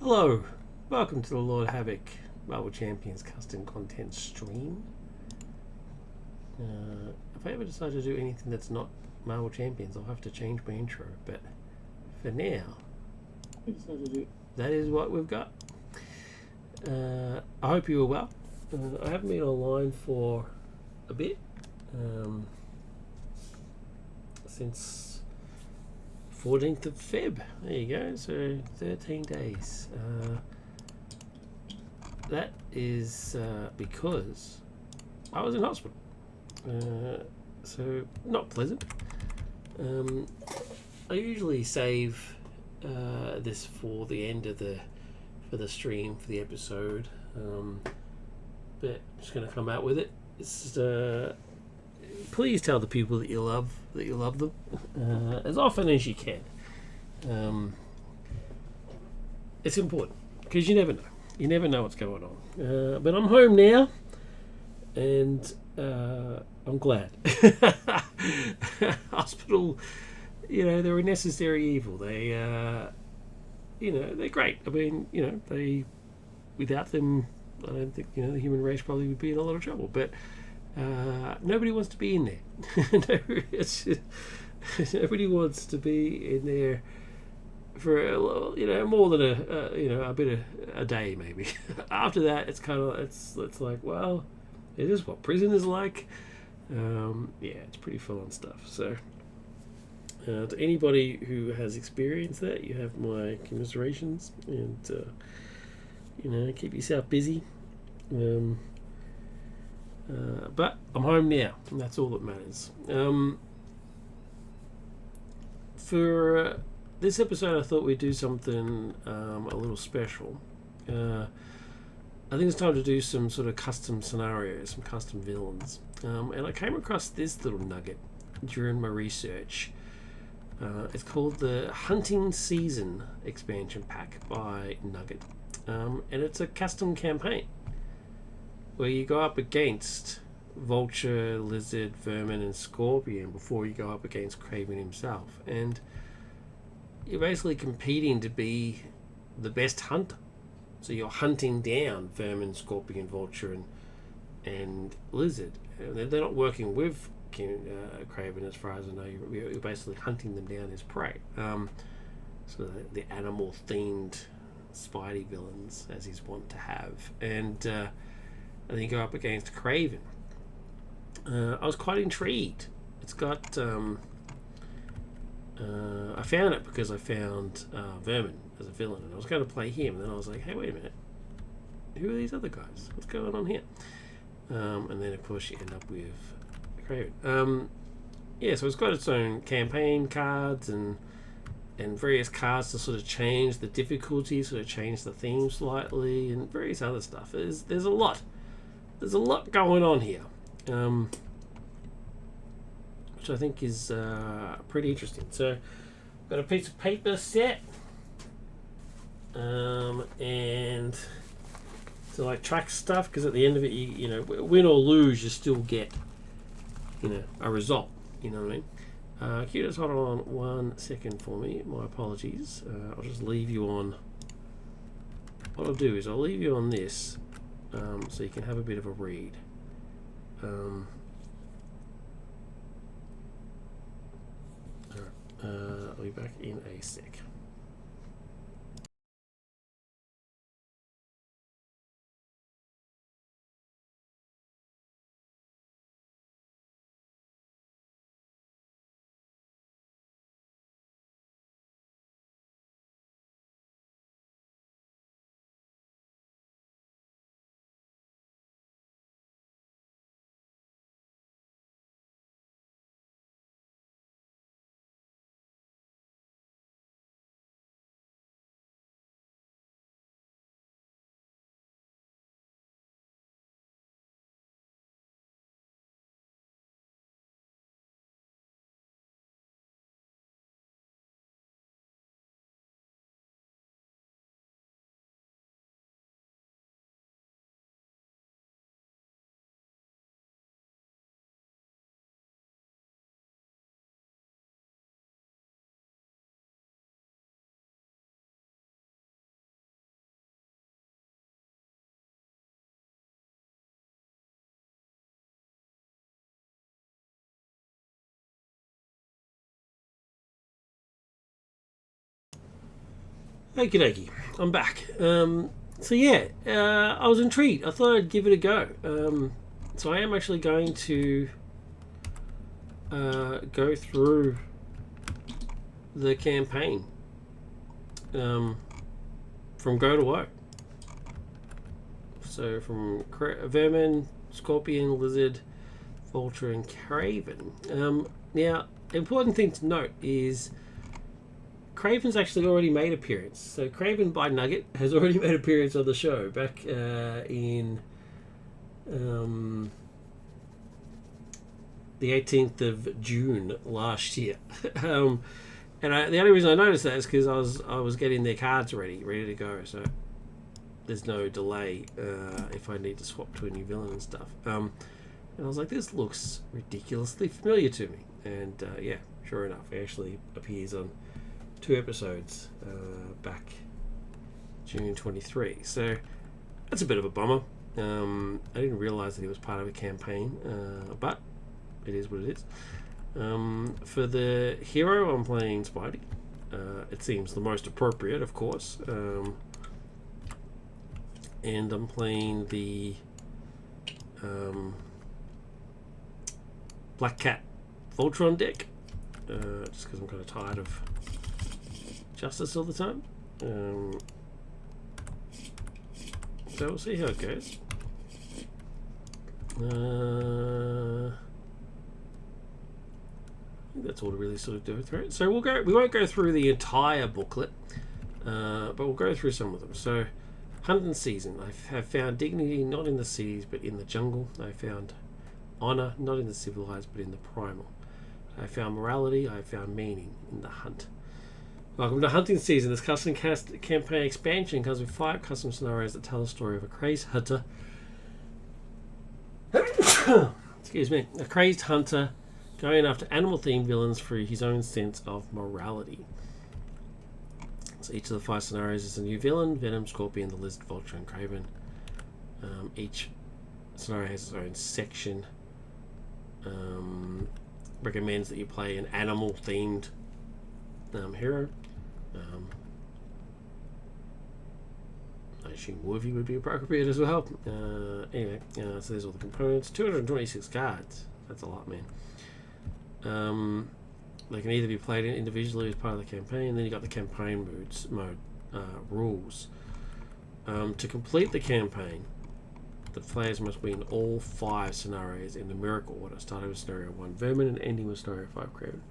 Hello, welcome to the Lord Havoc Marvel Champions custom content stream. If I ever decide to do anything that's not Marvel Champions, I'll have to change my intro, but for now, that is what we've got. I hope you are well. I haven't been online for a bit, since 14th of Feb. There you go, so 13 days. That is because I was in hospital. So not pleasant. I usually save this for the end of the stream for the episode, but I'm just going to come out with it. It's please tell the people that you love them as often as you can. It's important because you never know. You never know what's going on. But I'm home now, and I'm glad. Hospital, they're a necessary evil. They, they're great. I mean, without them, I don't think the human race probably would be in a lot of trouble. But nobody wants to be in there. Nobody wants to be in there for more than a bit of a day maybe. After that, it's kind of it's like, well, it is what prison is like. It's pretty full on stuff. So to anybody who has experienced that, you have my commiserations, and keep yourself busy. But I'm home now, and that's all that matters. For this episode, I thought we'd do something a little special. I think it's time to do some sort of custom scenarios, some custom villains. And I came across this little nugget during my research. It's called the Hunting Season expansion pack by Nugget. And it's a custom campaign where you go up against Vulture, Lizard, Vermin and Scorpion before you go up against Kraven himself. And you're basically competing to be the best hunter. So you're hunting down Vermin, Scorpion, Vulture, and Lizard. And they're not working with Kraven, as far as I know. You're basically hunting them down as prey. So the animal-themed Spidey villains, as he's wont to have. And then you go up against Kraven. I was quite intrigued. It's got... I found it because I found Vermin as a villain, and I was going to play him, and then I was like, hey, wait a minute, who are these other guys? What's going on here? And then of course you end up with Kraven. So it's got its own campaign cards and various cards to sort of change the difficulty, sort of change the theme slightly, and various other stuff. There's a lot going on here, which I think is pretty interesting. So, got a piece of paper set, and to like track stuff, because at the end of it, you win or lose, you still get a result. You know what I mean? Can you just hold on 1 second for me? My apologies. I'll just leave you on. What I'll do is I'll leave you on this, so you can have a bit of a read. I'll be back in a sec. Okie dokie, I'm back. So yeah, I was intrigued. I thought I'd give it a go. So I am actually going to go through the campaign from go to woe. So from Vermin, Scorpion, Lizard, Vulture, and Craven. Now, important thing to note is Craven's actually already made appearance. So Craven by Nugget has already made appearance on the show back in the 18th of June last year. And the only reason I noticed that is because I was getting their cards ready to go. So there's no delay if I need to swap to a new villain and stuff. And I was like, this looks ridiculously familiar to me. And yeah, sure enough, it actually appears on 2 episodes back June 23. So that's a bit of a bummer. I didn't realise that he was part of a campaign, but it is what it is. For the hero, I'm playing Spidey. It seems the most appropriate, of course. And I'm playing the Black Cat Voltron deck, just because I'm kind of tired of Justice all the time. So we'll see how it goes. I think that's all to really sort of do with it. So we won't go through the entire booklet, but we'll go through some of them. So, hunting season. I have found dignity not in the cities but in the jungle. I found honor not in the civilized but in the primal. I found morality. I found meaning in the hunt. Welcome to hunting season. This custom campaign expansion comes with 5 custom scenarios that tell the story of a crazed hunter. Excuse me. A crazed hunter going after animal-themed villains for his own sense of morality. So each of the 5 scenarios is a new villain: Venom, Scorpion, the Lizard, Vulture, and Craven. Each scenario has its own section. Recommends that you play an animal-themed hero. I assume Wolfie would be appropriate as well. Anyway, so there's all the components. 226 cards. That's a lot, man. They can either be played individually as part of the campaign. Then you got the campaign rules. To complete the campaign, the players must win all 5 scenarios in numerical order, starting with scenario 1 Vermin and ending with scenario 5 Craven.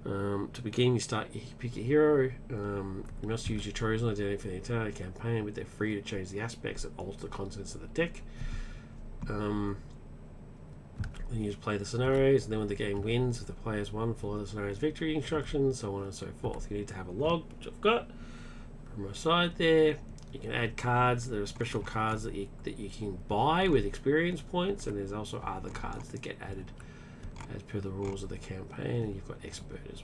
To begin, you pick your hero. You must use your chosen identity for the entire campaign, but they're free to change the aspects that alter the contents of the deck. Then you just play the scenarios, and then when the game wins, if the players won, follow the scenario's victory instructions, so on and so forth. You need to have a log, which I've got from my side there. You can add cards. There are special cards that you can buy with experience points, and there's also other cards that get added as per the rules of the campaign, and you've got expert as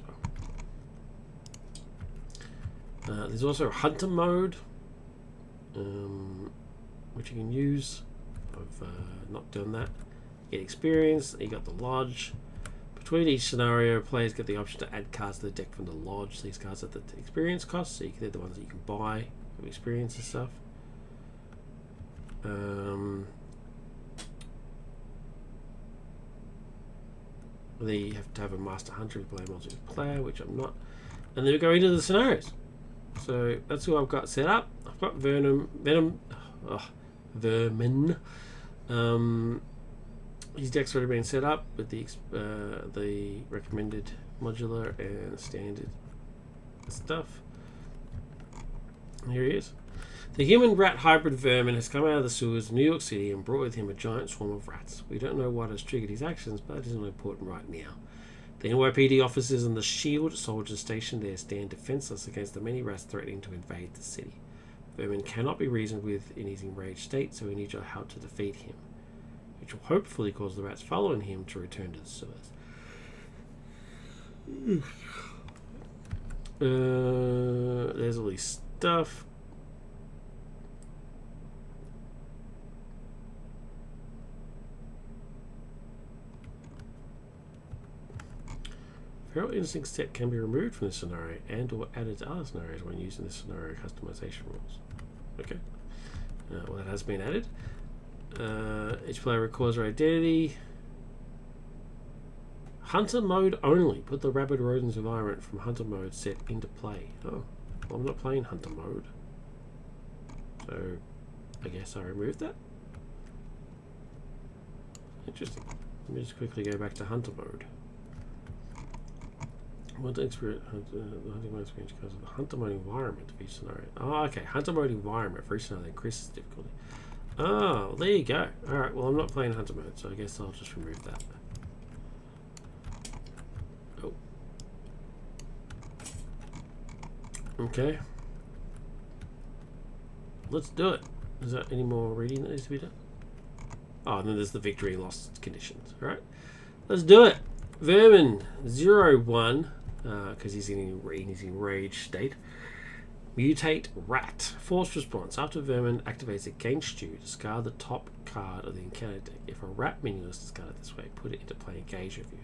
well. There's also hunter mode, which you can use. I've not done that. Get experience. You got the lodge. Between each scenario, players get the option to add cards to the deck from the lodge. These cards are the experience cost, so they're the ones that you can buy with experience and stuff. You have to have a master hunter if you play multiplayer, which I'm not. And then we go into the scenarios. So that's who I've got set up. I've got Vermin. His deck's already been set up with the recommended modular and standard stuff. Here he is. The human-rat hybrid Vermin has come out of the sewers of New York City and brought with him a giant swarm of rats. We don't know what has triggered his actions, but it isn't important right now. The NYPD officers and the SHIELD soldiers stationed there stand defenseless against the many rats threatening to invade the city. Vermin cannot be reasoned with in his enraged state, so we need your help to defeat him, which will hopefully cause the rats following him to return to the sewers. There's all this stuff. Feral Instinct set can be removed from this scenario and or added to other scenarios when using the scenario customization rules. Okay. Well, that has been added. Each player records their identity. Hunter mode only. Put the rabid rodents environment from hunter mode set into play. Oh, well, I'm not playing hunter mode. So, I guess I removed that. Interesting. Let me just quickly go back to hunter mode. Want to experience the hunting mode experience because of the hunter mode environment for each scenario. Oh, okay. Hunter mode environment for each scenario increases difficulty. Oh, there you go. Alright, well, I'm not playing hunter mode, so I guess I'll just remove that. Oh. Okay. Let's do it. Is there any more reading that needs to be done? Oh, and then there's the victory and loss conditions. Alright. Let's do it. Vermin 01, because he's in his enraged state. Mutate Rat. Force response. After Vermin activates against you, discard the top card of the encounter deck. If a rat minion is discarded this way, put it into play engage with you.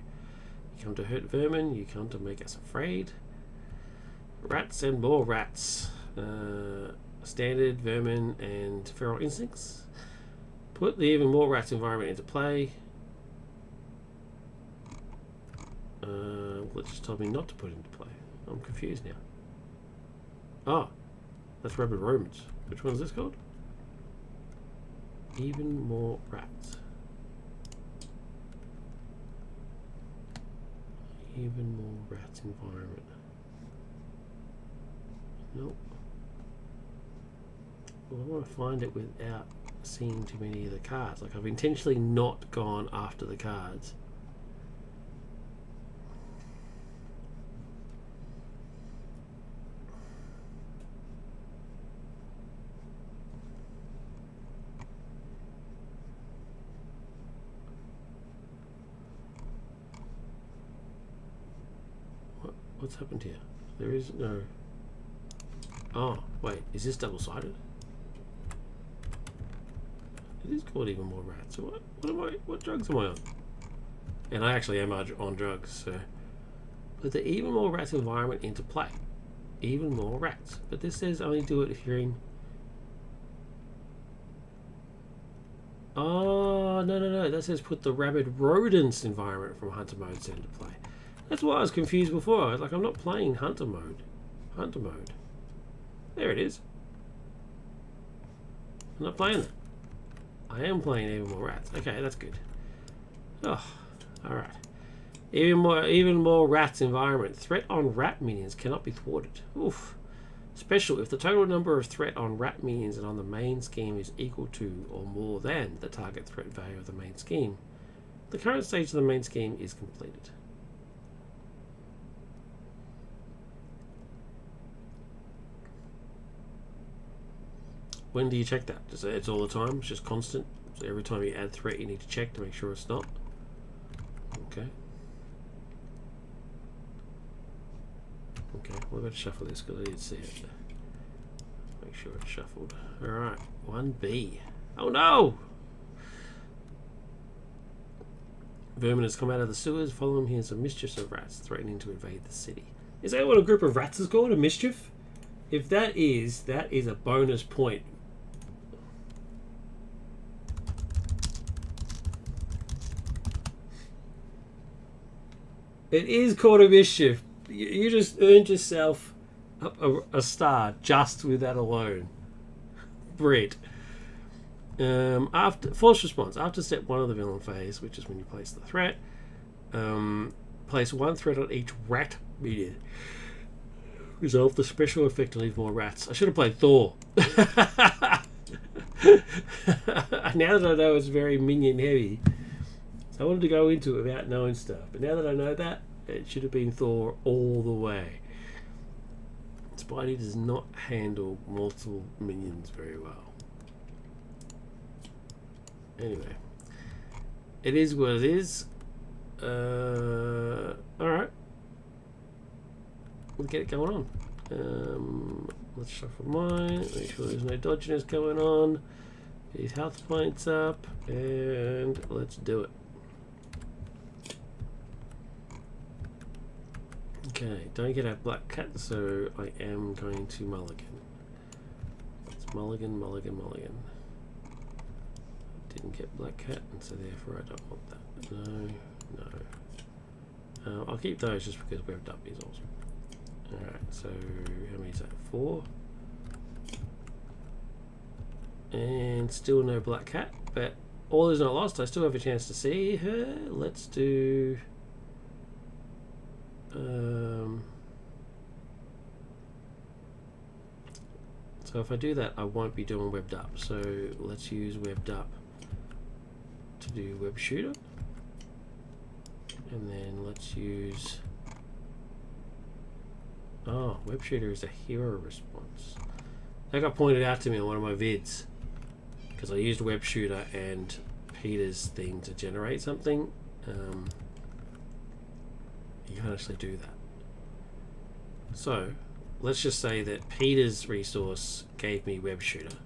You come to hurt Vermin, you come to make us afraid. Rats and more rats. Standard, Vermin, and Feral Instincts. Put the even more rats environment into play. Well, it just told me not to put it into play. I'm confused now. Oh, that's rabid rodents. Which one's this called? Even more rats. Even more rats environment. Nope. Well, I want to find it without seeing too many of the cards. Like, I've intentionally not gone after the cards. What's happened here? There is no... Oh, wait. Is this double-sided? It is called even more rats. So what drugs am I on? And I actually am on drugs, so... Put the even more rats environment into play. Even more rats. But this says only do it if you're in... Oh, no. That says put the rabid rodents environment from hunter mode set into play. That's why I was confused before. I was like, I'm not playing hunter mode. Hunter mode. There it is. I'm not playing that. I am playing even more rats. Okay, that's good. Oh, alright. Even more rats environment. Threat on rat minions cannot be thwarted. Oof. Special. If the total number of threat on rat minions and on the main scheme is equal to or more than the target threat value of the main scheme, the current stage of the main scheme is completed. When do you check that? It's all the time? It's just constant? So every time you add threat you need to check to make sure it's not? Okay. Okay, we're going to shuffle this because I need to see it. Make sure it's shuffled. Alright, 1B. Oh no! Vermin has come out of the sewers. Follow him. Here's a mischief of rats threatening to invade the city. Is that what a group of rats is called? A mischief? If that is a bonus point. It is called a mischief. You just earned yourself a star just with that alone. Brit. After force response, after step 1 of the villain phase, which is when you place the threat, place 1 threat on each rat minion. Resolve the special effect to leave more rats. I should have played Thor. Now that I know it's very minion heavy, so I wanted to go into it without knowing stuff. But now that I know that, it should have been Thor all the way. Spidey does not handle multiple minions very well. Anyway, it is what it is. Alright. We'll get it going on. Let's shuffle mine, make sure there's no dodginess going on. Get his health points up, and let's do it. Okay, don't get a black cat, so I am going to mulligan. It's mulligan, mulligan, mulligan. Didn't get black cat, and so therefore I don't want that. No, no. I'll keep those just because webbed up is awesome. Alright, so how many is that? 4. And still no black cat, but all is not lost. I still have a chance to see her. Let's do... so if I do that, I won't be doing webbed up. So let's use webbed up to do web shooter. And then let's use... oh, web shooter is a hero response. That got pointed out to me on one of my vids. Because I used web shooter and Peter's thing to generate something. You can actually do that. So let's just say that Peter's resource gave me web shooter,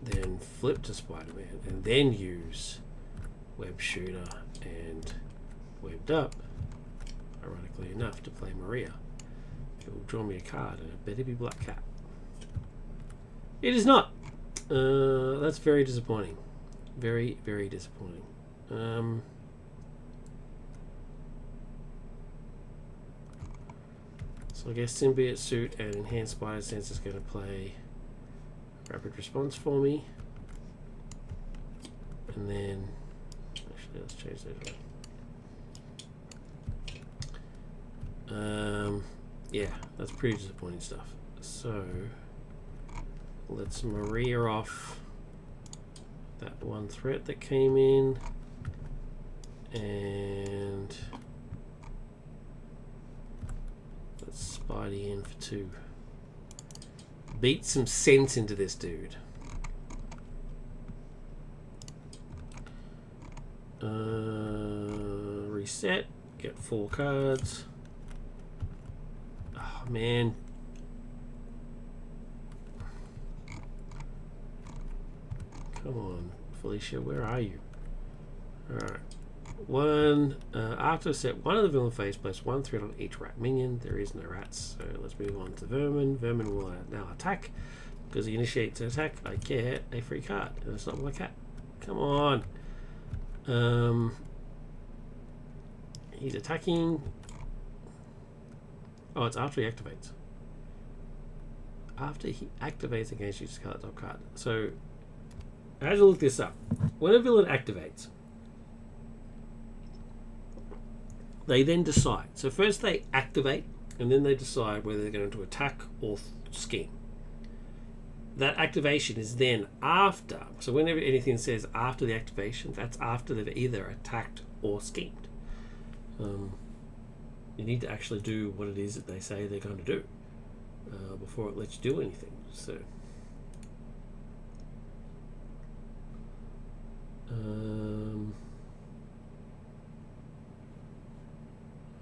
then flip to Spider-Man, and then use web shooter and webbed up, ironically enough, to play Maria. It will draw me a card, and it better be black cat. It is not. That's very disappointing. Very, very disappointing. So I guess Symbiote Suit and Enhanced Spider Sense is going to play Rapid Response for me. And then, actually, let's change that. Yeah, that's pretty disappointing stuff. So let's Maria off that one threat that came in, and let's Spidey in for 2. Beat some sense into this dude. Reset, get 4 cards. Oh man. Come on, Felicia, where are you? Alright. After set 1 of the villain phase, place 1 threat on each rat minion. There is no rats, so let's move on to Vermin. Vermin will now attack. Because he initiates an attack, I get a free card. And it's not my cat. Come on. He's attacking. Oh, it's after he activates. After he activates against you, discard the top card. So, I had to look this up. When a villain activates, they then decide. So first they activate, and then they decide whether they're going to attack or scheme. That activation is then after. So whenever anything says after the activation, that's after they've either attacked or schemed. You need to actually do what it is that they say they're going to do before it lets you do anything. So,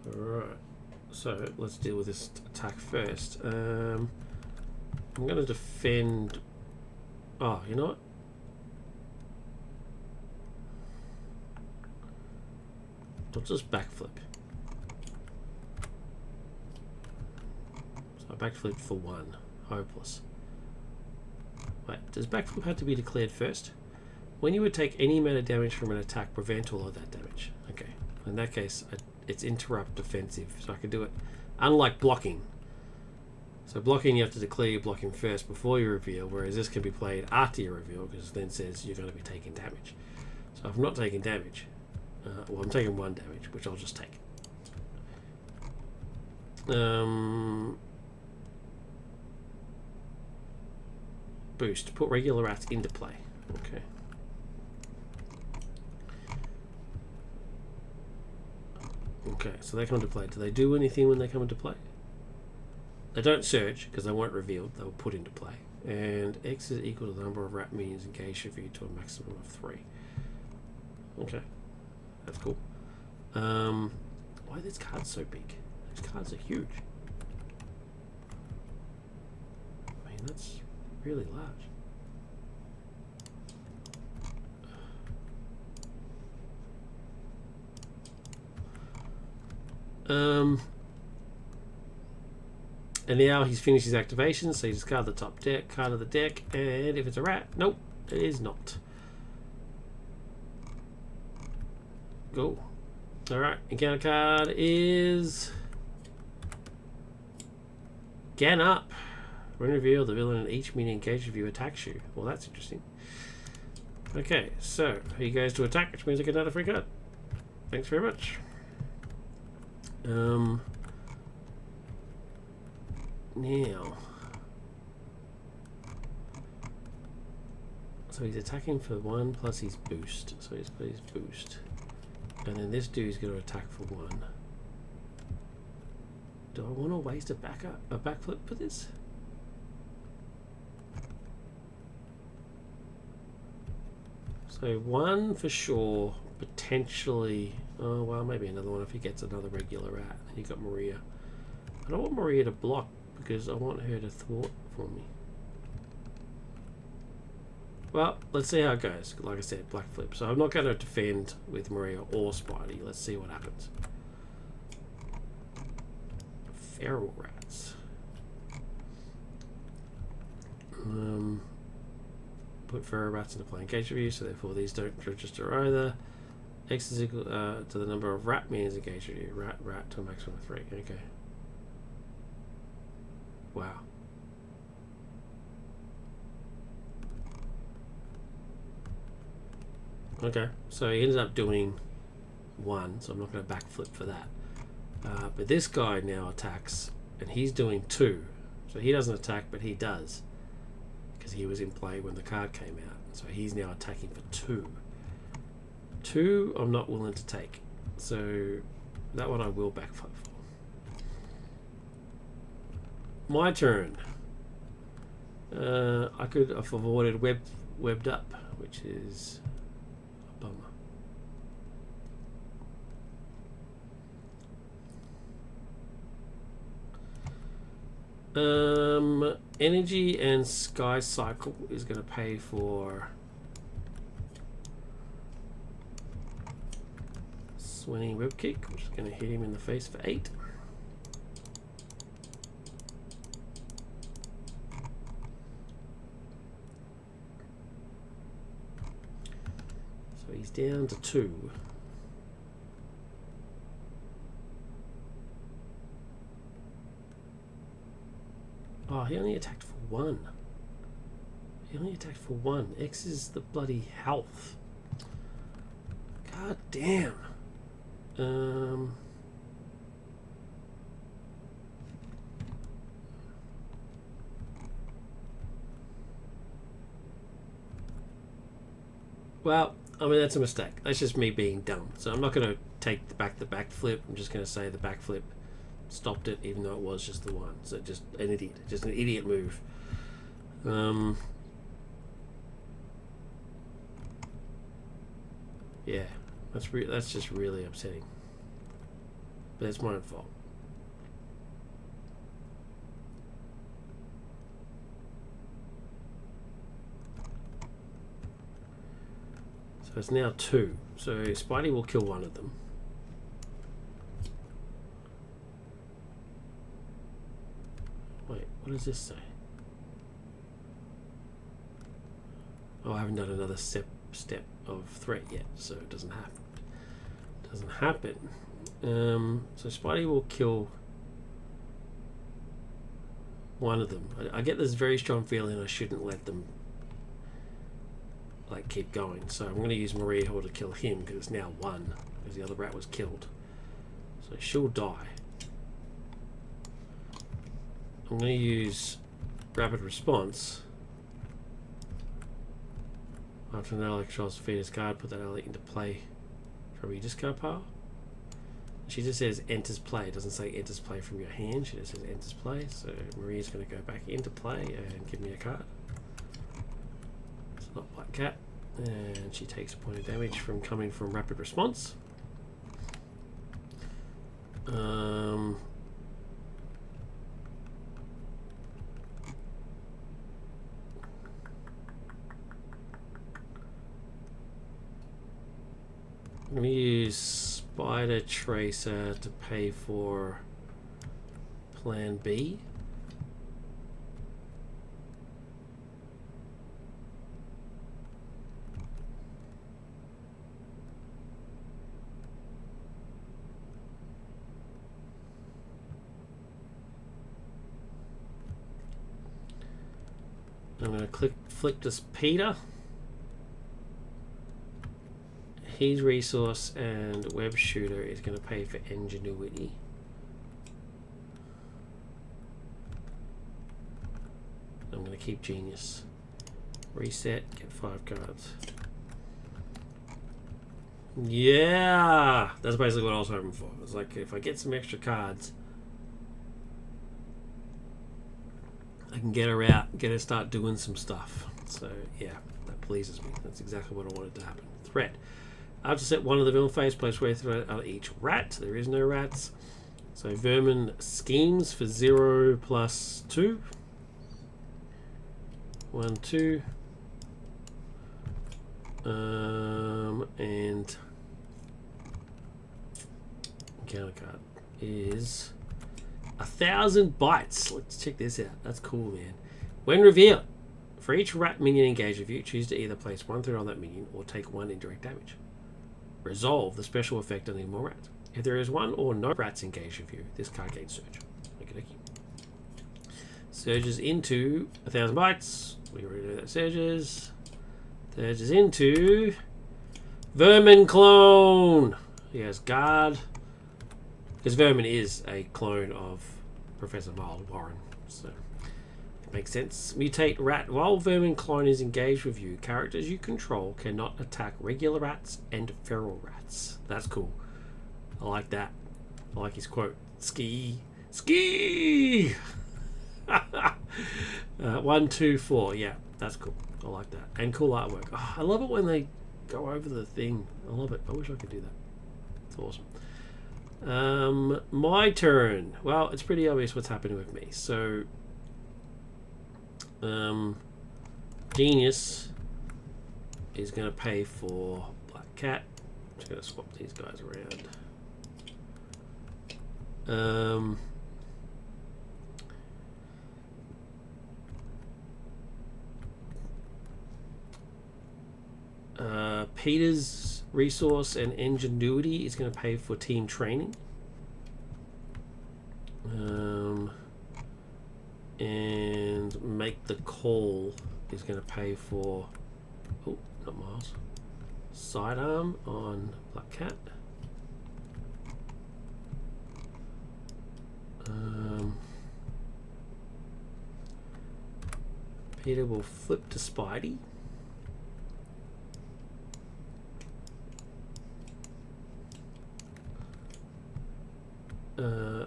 alright. So let's deal with this attack first. I'm going to defend. Oh, you know what? I'll just backflip. So I backflipped for 1. Hopeless. Wait, does backflip have to be declared first? When you would take any amount of damage from an attack, prevent all of that damage. Okay. In that case, it's interrupt defensive, so I can do it. Unlike blocking. So blocking, you have to declare your blocking first before you reveal, whereas this can be played after you reveal, because it then says you're going to be taking damage. So if I'm not taking damage, well, I'm taking 1 damage, which I'll just take. Boost. Put regular rats into play. Okay. Okay, so they come into play. Do they do anything when they come into play? They don't search, because they weren't revealed. They were put into play. And X is equal to the number of rat minions engaged reviewed to a maximum of 3. Okay. That's cool. Why are these cards so big? These cards are huge. I mean, that's really large. And now he's finished his activation, so you discard the top deck card of the deck, and if it's a rat, nope, it is not. Go. Alright, encounter card is Gan Up. When revealed, the villain in each minion engaged with you attacks you. Well, that's interesting. Okay, so he goes to attack, which means I get another free card. Thanks very much. Now, so he's attacking for 1 plus his boost. So he's got his boost, and then this dude's going to attack for 1. Do I want to waste a backflip for this? So 1 for sure, potentially. Oh well, maybe another one if he gets another regular rat. And you got Maria. I don't want Maria to block because I want her to thwart for me. Well, let's see how it goes. Like I said, black flip. So I'm not going to defend with Maria or Spidey. Let's see what happens. Feral rats. Put feral rats into play engage with you, so therefore these don't register either. X is equal to the number of rat minions engaged with you. Rat to a maximum of 3. Okay. Wow. Okay, so he ends up doing 1, so I'm not going to backflip for that. But this guy now attacks, and he's doing 2. So he doesn't attack, but he does. Because he was in play when the card came out. So he's now attacking for 2. 2 I'm not willing to take. So that one I will backflip for. My turn. I could have avoided webbed up, which is a bummer. Energy and Sky Cycle is going to pay for Swinging Web Kick, which is going to hit him in the face for 8. So he's down to 2. Oh, he only attacked for 1. He only attacked for 1. X is the bloody health. God damn. Well, I mean, that's a mistake. That's just me being dumb. So I'm not going to take the backflip. I'm just going to say the backflip stopped it, even though it was just the 1. So just an idiot. Just an idiot move. Yeah, that's just really upsetting. But it's my own fault. So it's now 2. So Spidey will kill one of them. Wait, what does this say? Oh, I haven't done another step of threat yet, so it doesn't happen. So Spidey will kill one of them. I get this very strong feeling I shouldn't let them like keep going, so I'm going to use Maria Hall to kill him because it's now 1 because the other rat was killed, so she'll die. I'm going to use Rapid Response. After an ally controls the feeder's card, put that ally into play from your discard pile. She just says enters play. It doesn't say enters play from your hand. She just says enters play. So Maria's going to go back into play and give me a card. It's not Black Cat. And she takes a point of damage from coming from Rapid Response. I'm going to use Spider Tracer to pay for Plan B. I'm going to flick this Peter. His resource and web shooter is going to pay for ingenuity. I'm going to keep genius. Reset, get 5 cards. Yeah, that's basically what I was hoping for. It's like if I get some extra cards, I can get her out, get her start doing some stuff. So yeah, that pleases me. That's exactly what I wanted to happen. Threat. I have to set one of the villain phase, place where threat on each rat. There is no rats. So Vermin schemes for 0 plus 2. 1, 2. And counter card is 1,000 bytes. Let's check this out. That's cool, man. When revealed, for each rat minion engaged with you, choose to either place 1/3 on that minion or take 1 indirect damage. Resolve the special effect on any more rats. If there is 1 or no rats engaged with you, this card gains surge. Okay. Surges into 1,000 bytes. We already know that surges. Surges into Vermin clone. He has guard. Because Vermin is a clone of Professor Miles Warren, so it makes sense. Mutate rat. While Vermin clone is engaged with you, characters you control cannot attack regular rats and feral rats. That's cool. I like that. I like his quote. Ski. 1, 2, 4. Yeah, that's cool. I like that. And cool artwork. Oh, I love it when they go over the thing. I love it. I wish I could do that. It's awesome. My turn. Well, it's pretty obvious what's happening with me. So, Genius is going to pay for Black Cat. I'm just going to swap these guys around. Peter's resource and ingenuity is going to pay for team training. And make the call is going to pay for, oh, not Miles, sidearm on Black Cat. Peter will flip to Spidey.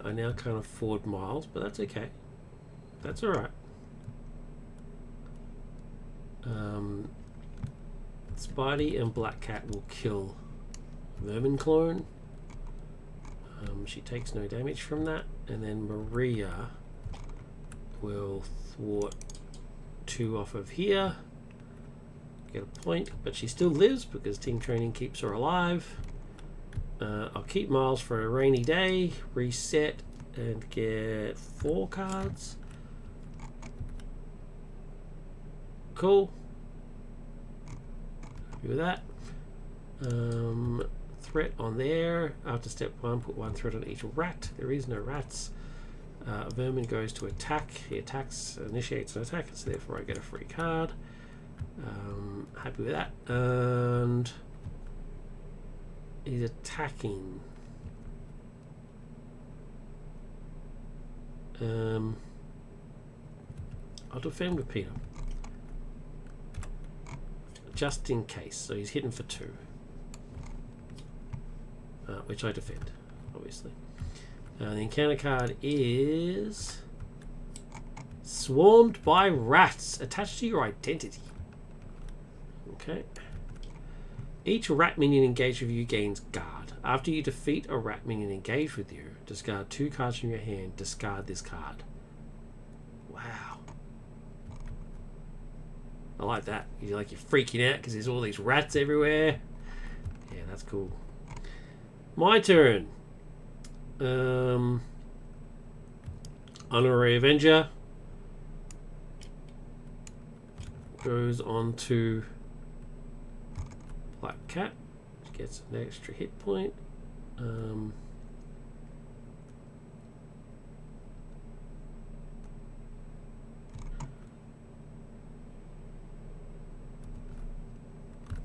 I now can't afford Miles, but that's okay. That's alright. Spidey and Black Cat will kill Vermin clone. She takes no damage from that. And then Maria will thwart 2 off of here. Get a point, but she still lives because team training keeps her alive. I'll keep Miles for a rainy day, reset, and get 4 cards. Cool. Happy with that. Threat on there. After step 1, put 1 threat on each rat. There is no rats. Vermin goes to attack. He attacks, initiates an attack, so therefore I get a free card. Happy with that. And he's attacking. I'll defend with Peter. Just in case. So he's hitting for 2. Which I defend, obviously. The encounter card is Swarmed by Rats. Attached to your identity. Okay. Each rat minion engaged with you gains guard. After you defeat a rat minion engaged with you, discard 2 cards from your hand. Discard this card. Wow. I like that. You're freaking out because there's all these rats everywhere. Yeah, that's cool. My turn. Honorary Avenger goes on to Black Cat, gets an extra hit point.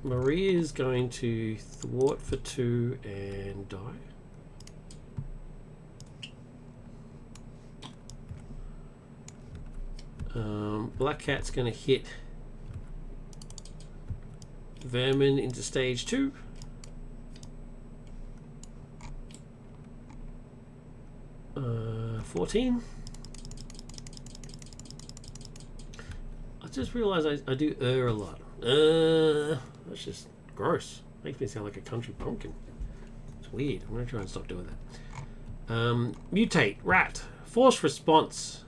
Maria's going to thwart for 2 and die. Black Cat's going to hit Vermin into stage 2. Uh, 14. I just realised I do a lot. That's just gross. Makes me sound like a country pumpkin. It's weird. I'm going to try and stop doing that. Mutate. Rat. Force response.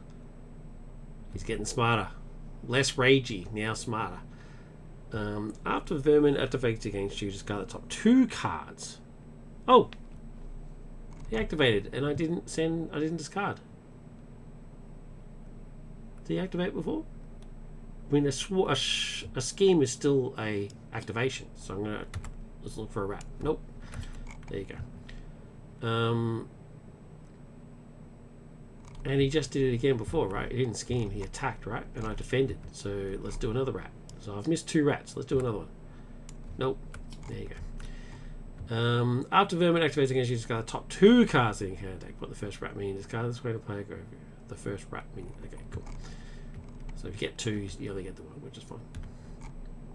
He's getting smarter. Less ragey. Now smarter. After Vermin activates against you, discard the top 2 cards. Oh! He activated and I didn't discard. Did he activate before? I mean, a scheme is still a activation, so I'm gonna let's look for a rat. Nope. There you go. And he just did it again before, right? He didn't scheme. He attacked, right? And I defended. So let's do another rat. So I've missed 2 rats. Let's do another one. Nope. There you go. After Vermin activates against you, discard the top 2 cards in your hand deck. What the first rat means. Discard this way to play. Go the first rat meaning. Okay, cool. So if you get 2, you only get the 1, which is fine.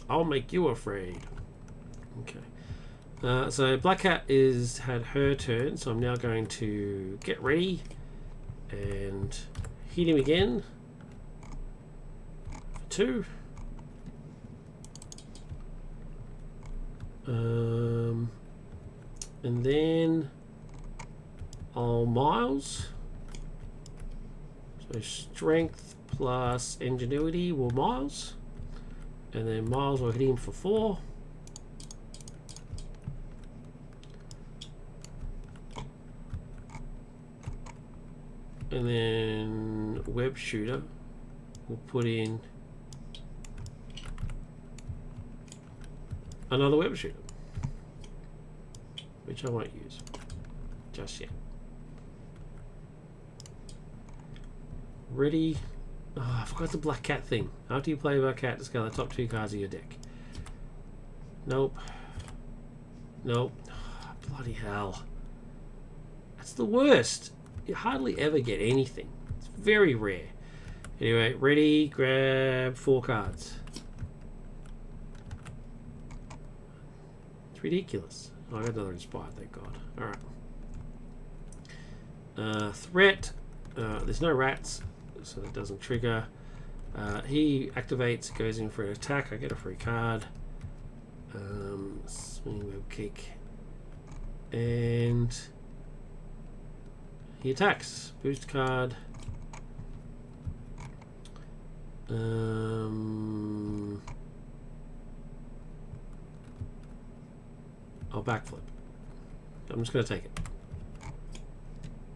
I'll make you afraid. Okay. So Black Cat had her turn, so I'm now going to get ready and hit him again for 2. And then I'll Miles. So strength plus ingenuity will Miles. And then Miles will hit him for 4. And then Web Shooter will put in another Web Shooter, which I won't use just yet. Ready? Oh, I forgot the Black Cat thing. After you play Black Cat, discard the top 2 cards of your deck. Nope. Nope. Oh, bloody hell. That's the worst. You hardly ever get anything. It's very rare. Anyway, ready? Grab 4 cards. It's ridiculous. Oh, I got another Inspired, thank God. Alright. Threat. There's no rats, so that doesn't trigger. He activates, goes in for an attack. I get a free card. Swing Web Kick. And he attacks. Boost card. I'll backflip. I'm just going to take it.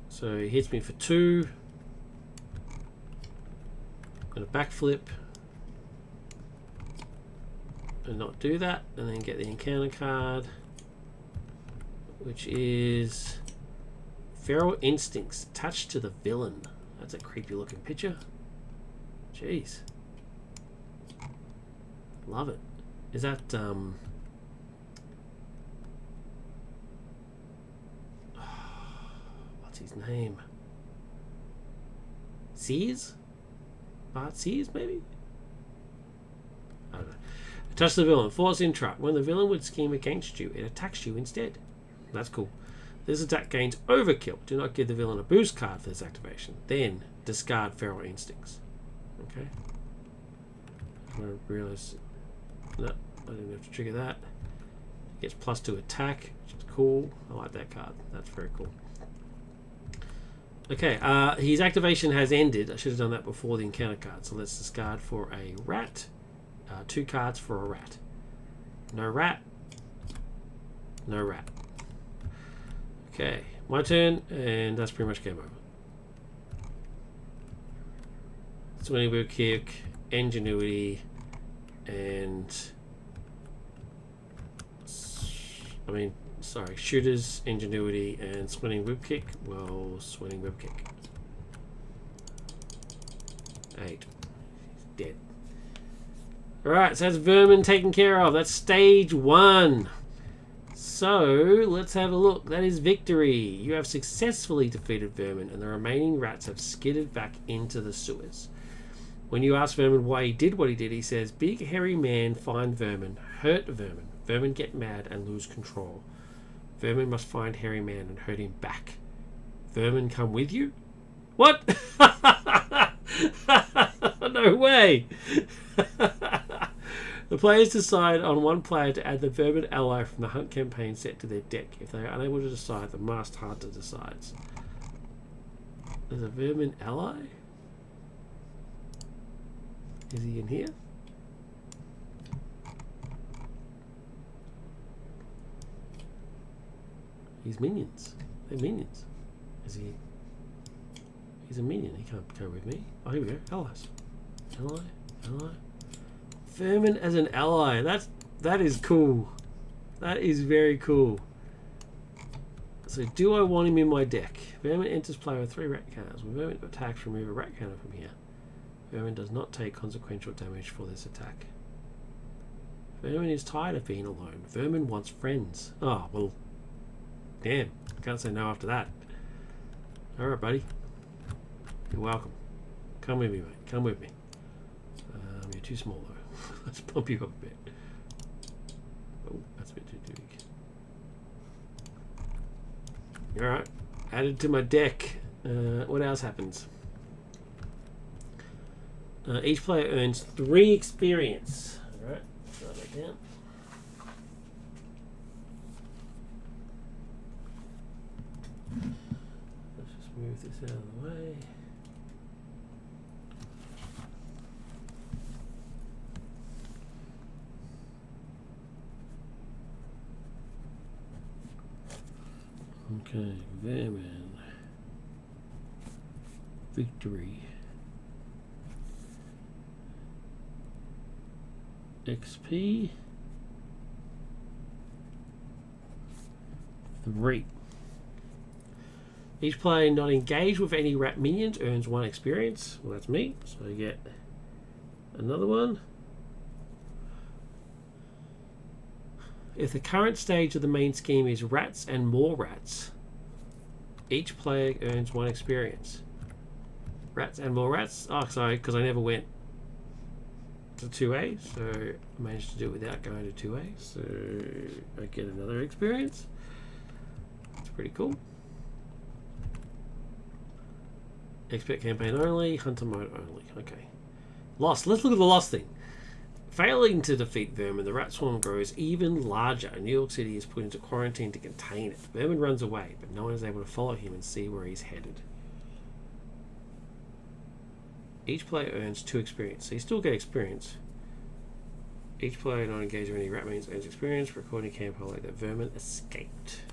So he hits me for 2. I'm going to backflip and not do that, and then get the encounter card, which is Feral Instincts attached to the villain. That's a creepy looking picture. Jeez. Love it. Is that what's his name? Sears? Bart Sears, maybe? I don't know. Attach the villain. Force Intrap. When the villain would scheme against you, it attacks you instead. That's cool. This attack gains Overkill. Do not give the villain a boost card for this activation. Then discard Feral Instincts. Okay. I realize. No, I didn't have to trigger that. Gets +2 attack, which is cool. I like that card. That's very cool. Okay, his activation has ended. I should have done that before the encounter card. So let's discard for a rat. 2 cards for a rat. No rat. No rat. Okay, my turn, and that's pretty much game over. Swinging Web Kick, Ingenuity, and Shooter's Ingenuity and Swinging Web Kick. Well, Swinging Web Kick. 8. He's dead. Alright, so that's vermin taken care of. That's stage 1. So, let's have a look. That is victory. You have successfully defeated vermin, and the remaining rats have skidded back into the sewers. When you ask vermin why he did what he did, he says, big hairy man find vermin, hurt vermin. Vermin get mad and lose control. Vermin must find hairy man and hurt him back. Vermin come with you? What? No way. The players decide on one player to add the vermin ally from the hunt campaign set to their deck. If they are unable to decide, the masked hunter decides. There's a vermin ally? Is he in here? He's minions. They're minions. Is he? He's a minion. He can't go with me. Oh, here we go. Allies. Ally. Vermin as an ally. That is cool. That is very cool. So, do I want him in my deck? Vermin enters play with 3 rat counters. When Vermin attacks, remove a rat counter from here. Vermin does not take consequential damage for this attack. Vermin is tired of being alone. Vermin wants friends. Oh, well, damn. I can't say no after that. Alright, buddy. You're welcome. Come with me, mate. Come with me. You're too small, though. Let's pump you up a bit. Oh, that's a bit too big. Alright. Added to my deck. What else happens? Each player earns 3 experience. Alright. Write that down. Let's just move this out of the way. Okay, vermin. Victory. XP. 3. Each player not engaged with any rat minions earns 1 experience. Well, that's me, so I get another one. If the current stage of the main scheme is rats and more rats, each player earns 1 experience. Rats and more rats? Oh, sorry, because I never went to 2A, so I managed to do it without going to 2A, so I get another experience. It's pretty cool. Expert campaign only, hunter mode only. Okay. Lost. Let's look at the lost thing. Failing to defeat vermin, the rat swarm grows even larger. New York City is put into quarantine to contain it. Vermin runs away, but no one is able to follow him and see where he's headed. Each player earns 2 experience, so you still get experience. Each player not engaged with any rat minions earns experience. Recording camp highlight that vermin escaped.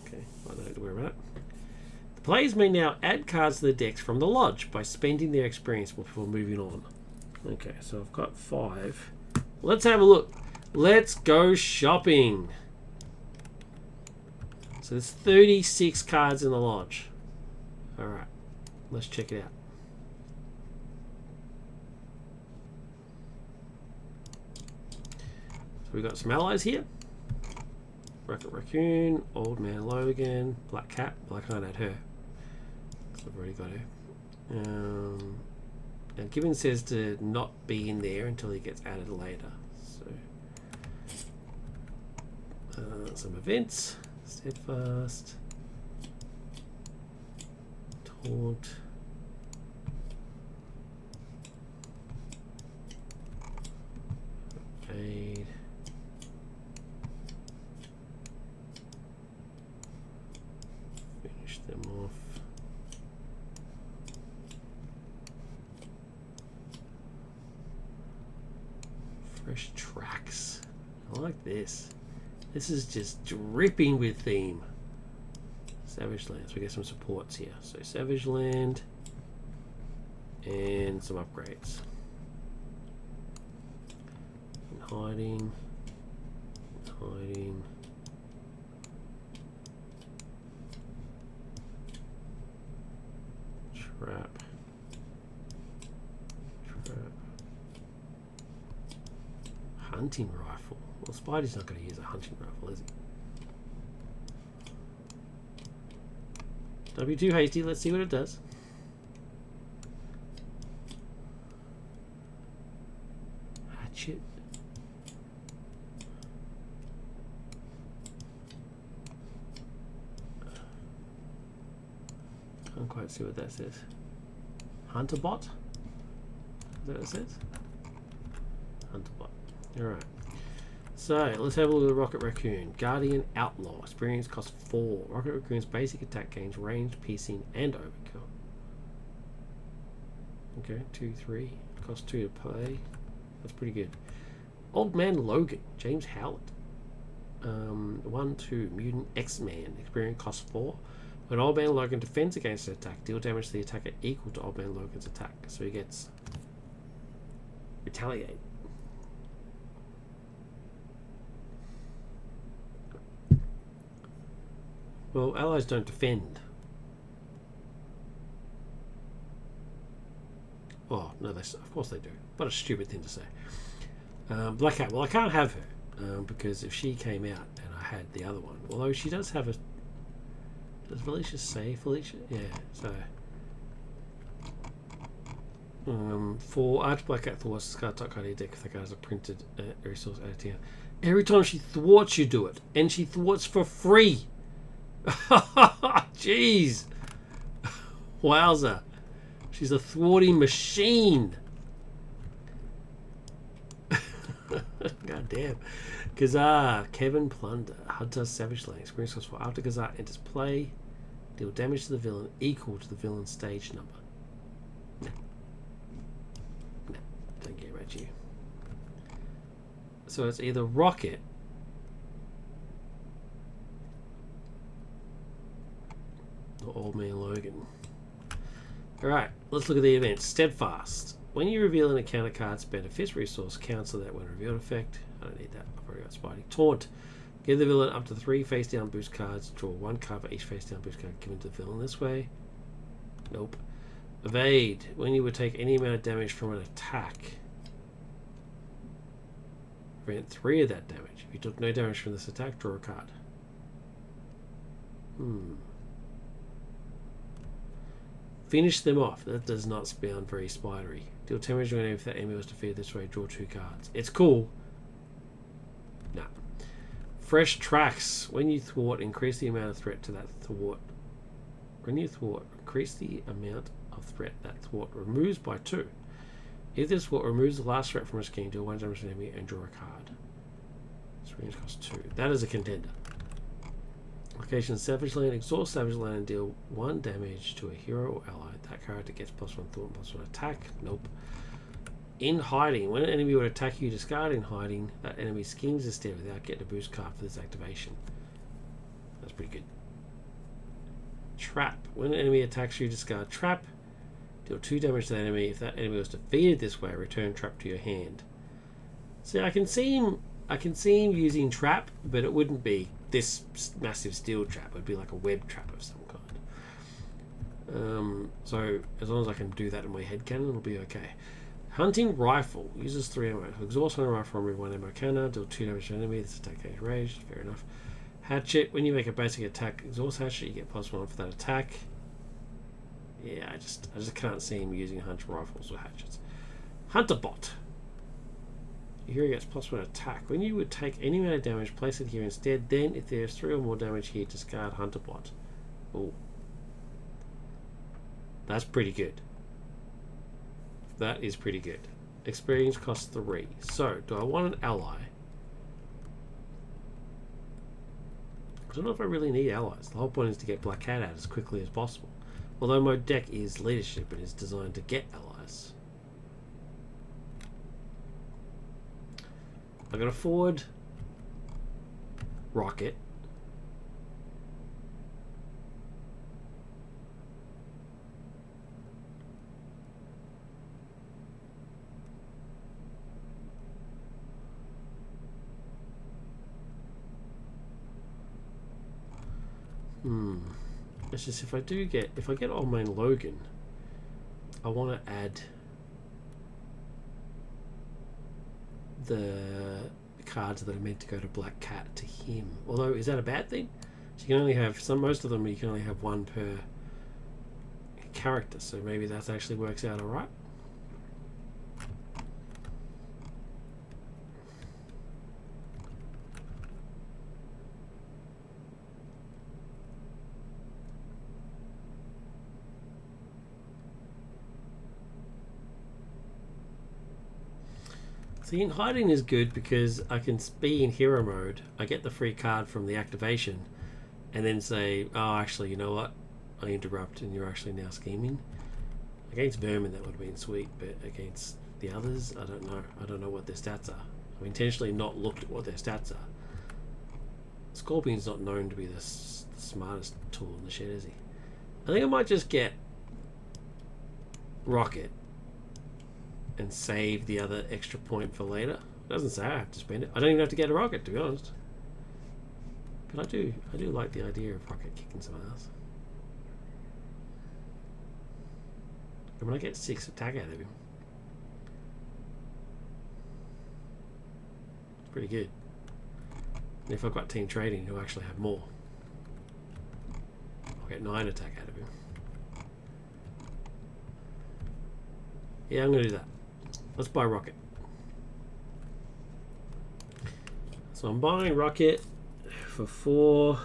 Okay, I don't have to worry about that. The players may now add cards to the decks from the lodge by spending their experience before moving on. Okay, so I've got 5. Let's have a look. Let's go shopping. So there's 36 cards in the lodge. Alright, let's check it out. So we've got some allies here. Rocket Raccoon, Old Man Logan, Black Cat. Well, I can't add her, because I've already got her. Now Gibbon says to not be in there until he gets added later. So some events. Steadfast. Taunt. Aid. Finish them off. Fresh tracks. I like this. This is just dripping with theme. Savage Lands. We get some supports here. So Savage Land and some upgrades. And hiding. Hiding. Trap. Trap. hunting rifle. Well, Spidey's not going to use a hunting rifle, is he? Don't be too hasty. Let's see what it does. Hatchet. Can't quite see what that says. Hunter bot? Is that what it says? Hunter bot. Alright. So, let's have a look at the Rocket Raccoon. Guardian Outlaw. Experience costs 4. Rocket Raccoon's basic attack gains range, piercing, and overkill. Okay, 2, 3. Costs 2 to play. That's pretty good. Old Man Logan. James Howlett. 1, 2. Mutant X-Man. Experience costs 4. When Old Man Logan defends against an attack, deal damage to the attacker equal to Old Man Logan's attack. So he gets retaliate. Well, allies don't defend. Oh, no, of course they do. What a stupid thing to say. Black Cat. Well, I can't have her because if she came out and I had the other one, although she does have a... Does Felicia say Felicia? Yeah, so... for Arch Black Cat thwarts, Scar Tuck ID deck if the card is a printed resource added to you. Every time she thwarts, you do it. And she thwarts for free. Jeez. Wowza. She's a thwarting machine. God damn. Kazar, Kevin Plunder, Hunter Savage Lane. Experience cost 4. After Kazar enters play, deal damage to the villain equal to the villain's stage number. No, don't care about you. So it's either Rocket or Old Man Logan. Alright, let's look at the events. Steadfast. When you reveal an encounter card, spend a fist resource, cancel that when revealed effect. I don't need that. I've already got Spidey. Taunt. Give the villain up to 3 face down boost cards. Draw 1 card for each face down boost card given to the villain this way. Nope. Evade. When you would take any amount of damage from an attack, prevent 3 of that damage. If you took no damage from this attack, draw a card. Finish them off. That does not sound very spidery. Deal damage when if that enemy was defeated this way, draw 2 cards. It's cool. Nah. Fresh tracks. When you thwart, increase the amount of threat to that thwart. When you thwart, increase the amount of threat that thwart removes by 2. If this thwart removes the last threat from a scheme, deal 1 damage to the enemy and draw a card. Experience costs 2. That is a contender. Location Savage Land. Exhaust Savage Land and deal 1 damage to a hero or ally. That character gets +1 thought and +1 attack. Nope. In hiding. When an enemy would attack you, discard in hiding. That enemy schemes instead without getting a boost card for this activation. That's pretty good. Trap. When an enemy attacks you, discard trap. Deal 2 damage to that enemy. If that enemy was defeated this way, return trap to your hand. See, I can see him using trap, but it wouldn't be this massive steel trap. It would be like a web trap of some kind. So as long as I can do that in my head cannon, it'll be okay. Hunting rifle uses 3 ammo. Exhaust hunting rifle, remove 1 ammo cannon, deal 2 damage to an enemy. This attack gains rage. Fair enough. Hatchet. When you make a basic attack, exhaust hatchet, you get +1 for that attack. Yeah, I just can't see him using hunter rifles or hatchets. Hunter bot. Here he gets +1 attack. When you would take any amount of damage, place it here instead. Then, if there's 3 or more damage here, discard Hunter Bot. Oh, that's pretty good. That is pretty good. Experience costs 3. So, do I want an ally? I don't know if I really need allies. The whole point is to get Black Cat out as quickly as possible. Although my deck is leadership and is designed to get allies. I got a forward Rocket. It's just if I get Old Man Logan, I want to add the cards that are meant to go to Black Cat to him. Although, is that a bad thing? So you can only have most of them. You can only have one per character. So maybe that actually works out all right. See, hiding is good because I can be in hero mode. I get the free card from the activation, and then say, "Oh, actually, you know what? I interrupt, and you're actually now scheming." Against Vermin, that would have been sweet, but against the others, I don't know. I don't know what their stats are. I've intentionally not looked at what their stats are. Scorpion's not known to be the smartest tool in the shed, is he? I think I might just get Rocket and save the other extra point for later. It doesn't say I have to spend it. I don't even have to get a Rocket, to be honest. But I do like the idea of Rocket kicking some ass. And when I get 6 attack out of him, it's pretty good. And if I've got team trading who actually have more, I'll get 9 attack out of him. Yeah, I'm going to do that. Let's buy Rocket. So I'm buying Rocket for 4.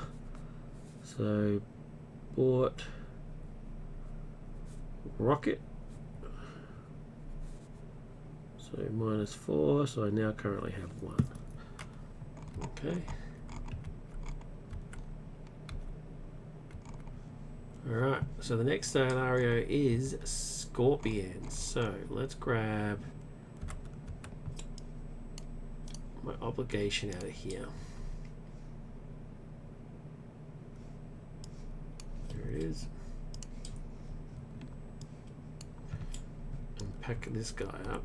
So bought Rocket. So -4. So I now currently have 1. Okay. Alright, so the next scenario is Scorpion. So let's grab my obligation out of here. There it is. And pack this guy up.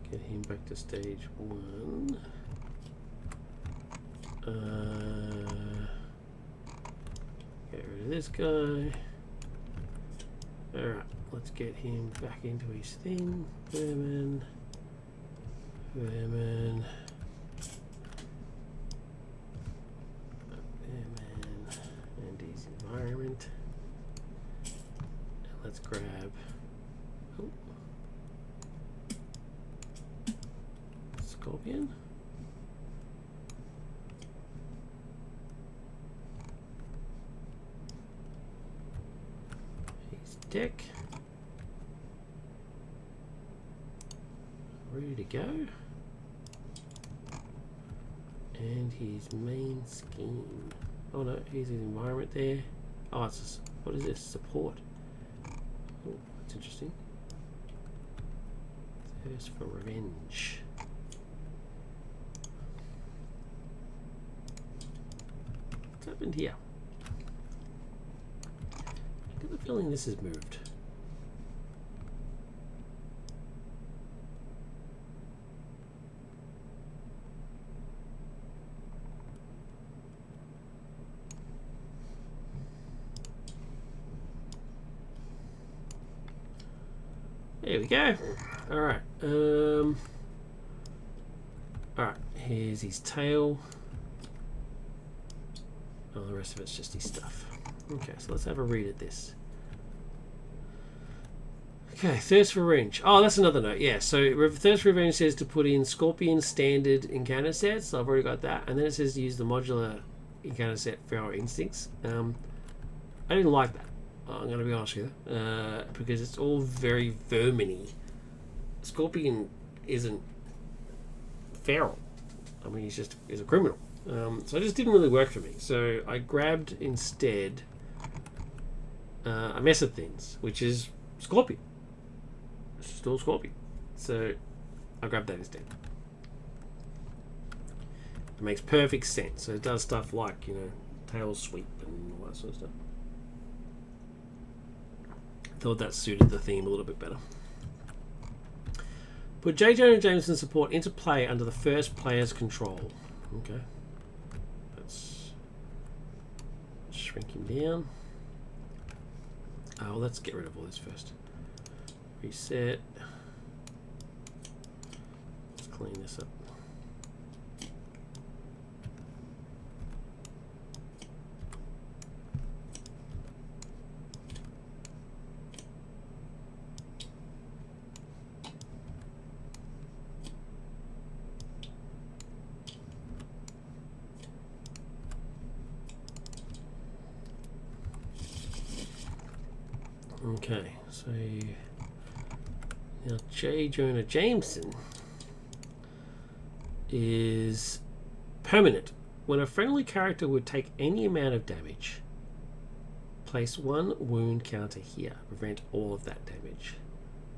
Get him back to stage 1. Get rid of this guy. Alright, let's get him back into his thing. Vermin. Vermin. Vermin. And his environment. And let's grab. Oh. Scorpion. His deck. Ready to go. And his main scheme. Oh no, here's his environment there. Oh, it's just, what is this? Support. Oh, that's interesting. Thirst for revenge. What's happened here? I get the feeling this has moved. There we go. Alright. Alright, here's his tail. Oh, the rest of it's just his stuff. Okay, so let's have a read at this. Okay, Thirst for Revenge. Oh, that's another note. Yeah, so Thirst for Revenge says to put in Scorpion standard encounter sets. So I've already got that. And then it says to use the modular encounter set for our instincts. I didn't like that. I'm going to be honest with you. Because it's all very vermin-y. Scorpion isn't feral. I mean, he's a criminal. So it just didn't really work for me. So I grabbed instead a mess of things, which is Scorpion. It's just all Scorpion. So I grabbed that instead. It makes perfect sense. So it does stuff like, tail sweep and all that sort of stuff. Thought that suited the theme a little bit better. Put J. Jonah Jameson support into play under the first player's control. Okay. Let's shrink him down. Oh, let's get rid of all this first. Reset. Let's clean this up. Okay, so now J. Jonah Jameson is permanent. When a friendly character would take any amount of damage, place 1 wound counter here. Prevent all of that damage.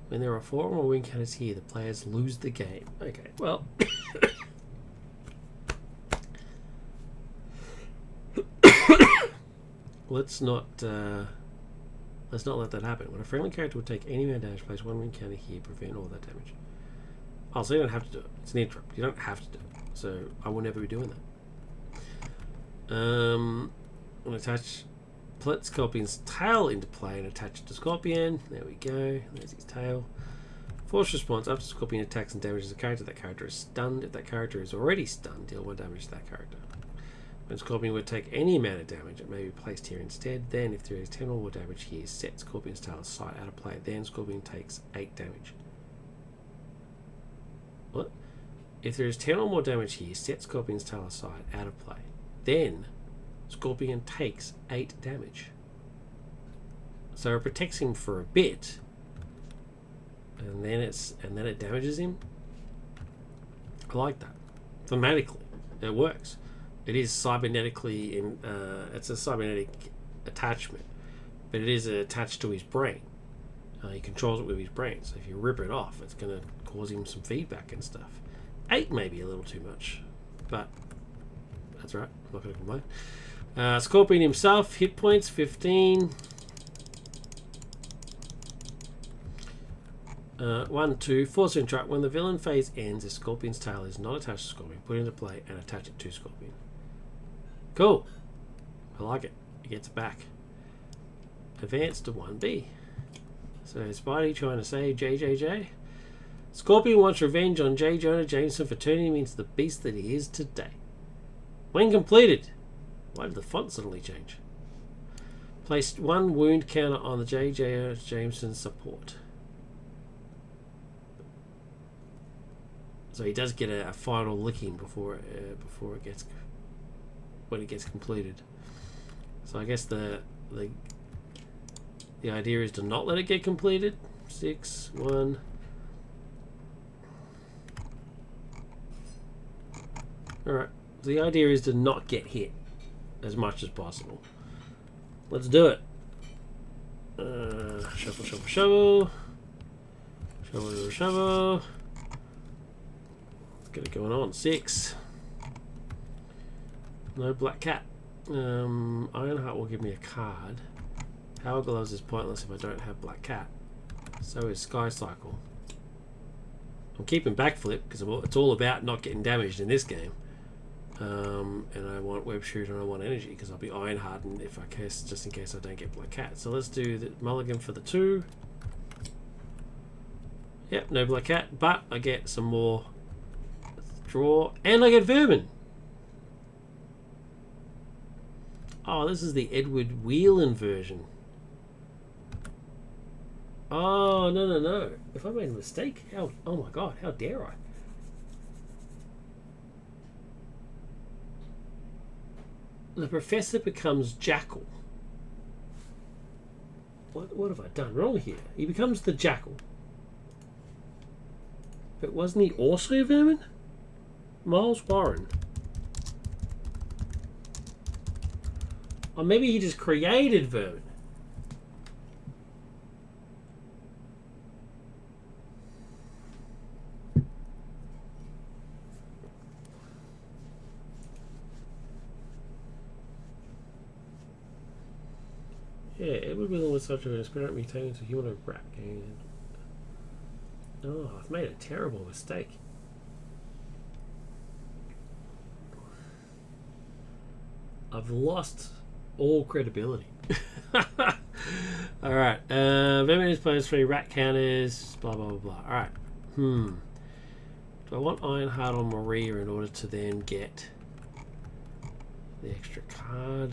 When there are 4 or more wound counters here, the players lose the game. Okay, well. Let's not let that happen. When a friendly character would take any amount of damage, place 1 wound counter here. Prevent all that damage. Oh, so you don't have to do it. It's an interrupt. You don't have to do it. So I will never be doing that. I'm going to attach Plet Scorpion's tail into play and attach it to Scorpion. There we go. There's his tail. Force response. After Scorpion attacks and damages a character, that character is stunned. If that character is already stunned, deal 1 damage to that character. When Scorpion would take any amount of damage, it may be placed here instead. Then, if there is 10 or more damage here, set Scorpion's tail aside out of play. Then Scorpion takes 8 damage. What? If there is 10 or more damage here, set Scorpion's tail aside out of play. Then Scorpion takes 8 damage. So it protects him for a bit, and then it damages him. I like that. Thematically, it works. It is cybernetically it's a cybernetic attachment, but it is attached to his brain. He controls it with his brain. So if you rip it off, it's going to cause him some feedback and stuff. 8 may be a little too much, but that's right. I'm not going to complain. Scorpion himself, hit points 15. 1, 2. Force interrupt. When the villain phase ends, if Scorpion's tail is not attached to Scorpion, put it into play and attach it to Scorpion. Cool. I like it. It gets back. Advance to 1B. So Spidey trying to save JJJ. Scorpion wants revenge on J. Jonah Jameson for turning him into the beast that he is today. When completed. Why did the font suddenly change? Placed 1 wound counter on the J. Jonah Jameson support. So he does get a final licking before it gets when it gets completed. So I guess the idea is to not let it get completed. 6, 1. Alright. The idea is to not get hit as much as possible. Let's do it. Shuffle, shuffle, shovel. Shovel, shovel. Let's get it going on. 6. No black cat. Ironheart will give me a card. Power Gloves is pointless if I don't have black cat. So is Sky Cycle. I'm keeping backflip because it's all about not getting damaged in this game. And I want web shoot and I want energy because I'll be Ironheart and if I case just in case I don't get black cat. So let's do the mulligan for the 2. Yep, no black cat, but I get some more draw and I get Vermin. Oh, this is the Edward Whelan version. Oh, no. If I made a mistake, oh my god, how dare I? The Professor becomes Jackal. What have I done wrong here? He becomes the Jackal. But wasn't he also Vermin? Miles Warren. Or maybe he just created Vermin. Yeah, Edward Whelan was such an experiment mutating to humanoid rat. Oh, I've made a terrible mistake. I've lost all credibility. Alright. Vermin is players 3, rat counters, blah blah blah blah. Alright. Do I want Ironheart on Maria in order to then get the extra card?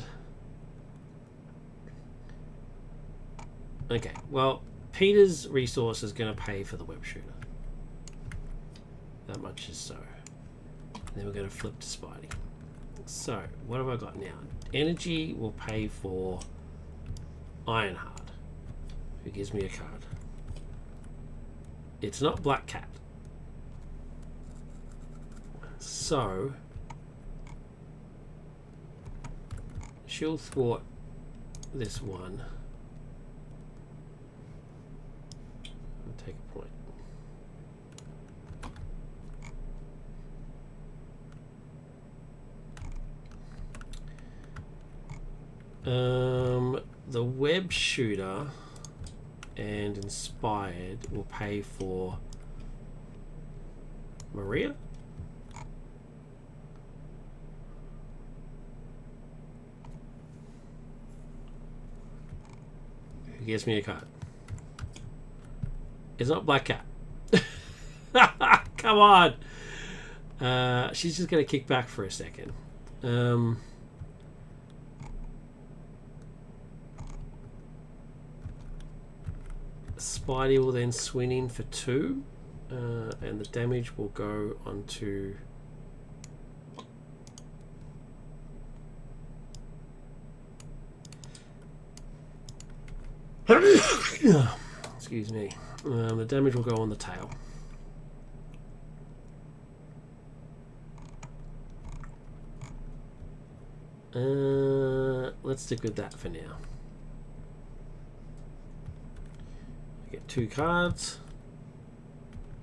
Okay, well, Peter's resource is going to pay for the web shooter. That much is so. And then we're going to flip to Spidey. So, what have I got now? Energy will pay for Ironheart, who gives me a card. It's not Black Cat. So, she'll thwart this one. And take a point. The web shooter and inspired will pay for Maria. Who gives me a card? It's not Black Cat. Come on. She's just going to kick back for a second. Spidey will then swing in for 2, and the damage will go onto excuse me. The damage will go on the tail. Let's stick with that for now. Get 2 cards.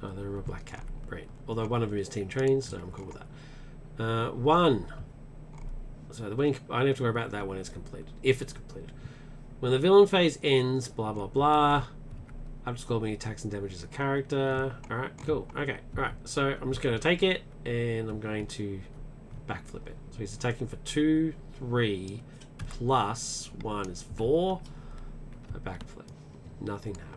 Oh, they're a Black Cat. Great. Although one of them is team training, so I'm cool with that. 1. So the wing, I don't have to worry about that when it's completed. If it's completed. When the villain phase ends, blah blah blah. I've just got many attacks and damage as a character. Alright, cool. Okay, alright. So I'm just going to take it and I'm going to backflip it. So he's attacking for 2, 3, plus 1 is 4. A backflip. Nothing happens.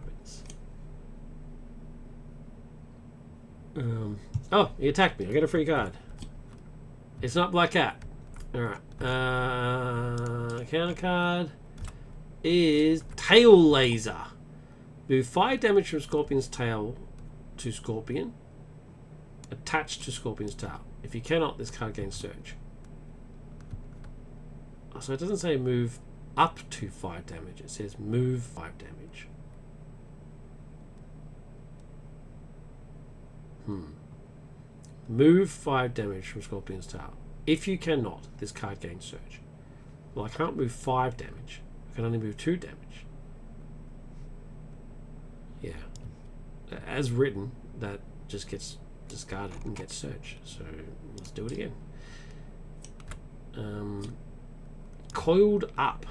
Oh, he attacked me. I get a free card. It's not Black Cat. Alright. Counter card is Tail Laser. Move 5 damage from Scorpion's tail to Scorpion. Attached to Scorpion's tail. If you cannot, this card gains Surge. So it doesn't say move up to 5 damage. It says move 5 damage. Move 5 damage from Scorpion's tail. If you cannot, this card gains Surge. Well, I can't move 5 damage. I can only move 2 damage. Yeah. As written, that just gets discarded and gets Surge. So let's do it again. Coiled Up.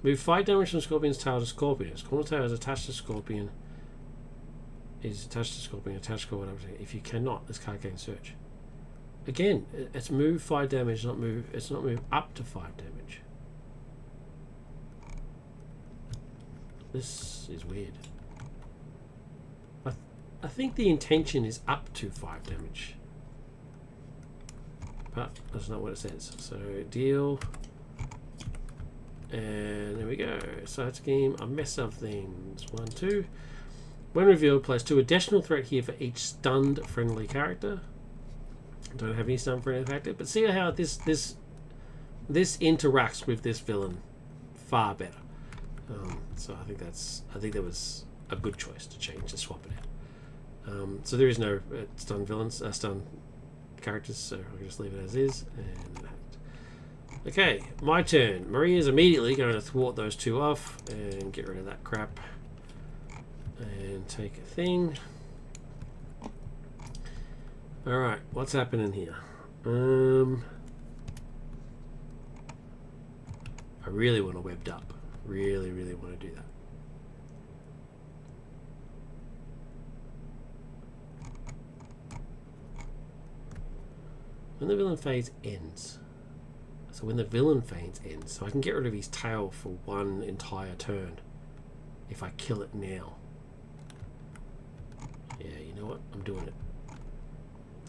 Move 5 damage from Scorpion's tail to Scorpion. Scorpion's tail is attached to Scorpion. Is attached to Scorpion, attached to whatever. If you cannot, this card gains Surge. Again, it's move 5 damage, not move. It's not move up to 5 damage. This is weird. I think the intention is up to 5 damage, but that's not what it says. So deal, and there we go. Side scheme. I mess up things. 1, 2. When revealed, place 2 additional threat here for each stunned friendly character. Don't have any stunned friendly character, but see how this interacts with this villain far better. So I think that was a good choice to change, to swap it out. So there is no stun villains, stun characters, so I'll just leave it as is. And that. Okay, my turn. Maria is immediately going to thwart those 2 off and get rid of that crap. And take a thing. Alright, what's happening here? I really want to webbed up. Really, really want to do that. when the villain phase ends. So when the villain phase ends, so I can get rid of his tail for one entire turn if I kill it now. Yeah, you know what? I'm doing it.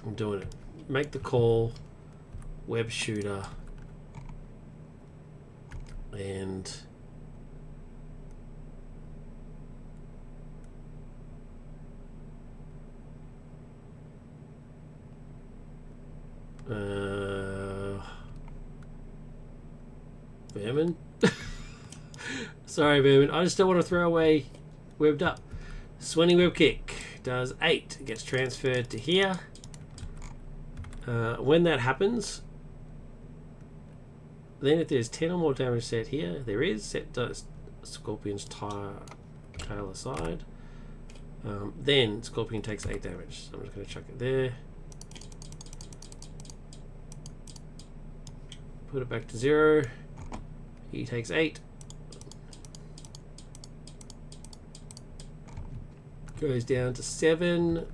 I'm doing it. Make the call, web shooter, and Vermin. Sorry, Vermin. I just don't want to throw away webbed up. Swinging web kick does 8. It gets transferred to here. When that happens, then if there's 10 or more damage set here, there is. Set does Scorpion's tail aside. Then Scorpion takes 8 damage. So I'm just going to chuck it there. Put it back to 0. He takes 8. Goes down to 7.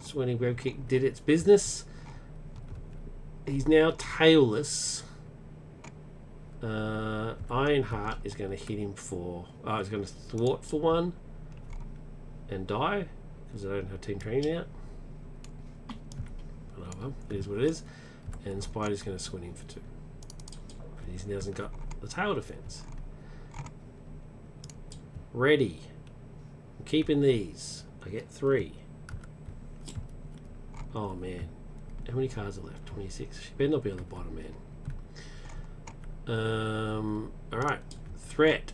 Swinging web kick did its business. He's now tailless. Ironheart is going to hit him for... Oh, he's going to thwart for 1 and die because I don't have team training out. Oh well, it is what it is. And Spider's going to swing him for 2. He hasn't got the tail defense. Ready. I'm keeping these. I get 3. Oh man. How many cards are left? 26. She better not be on the bottom, man. Alright. Threat.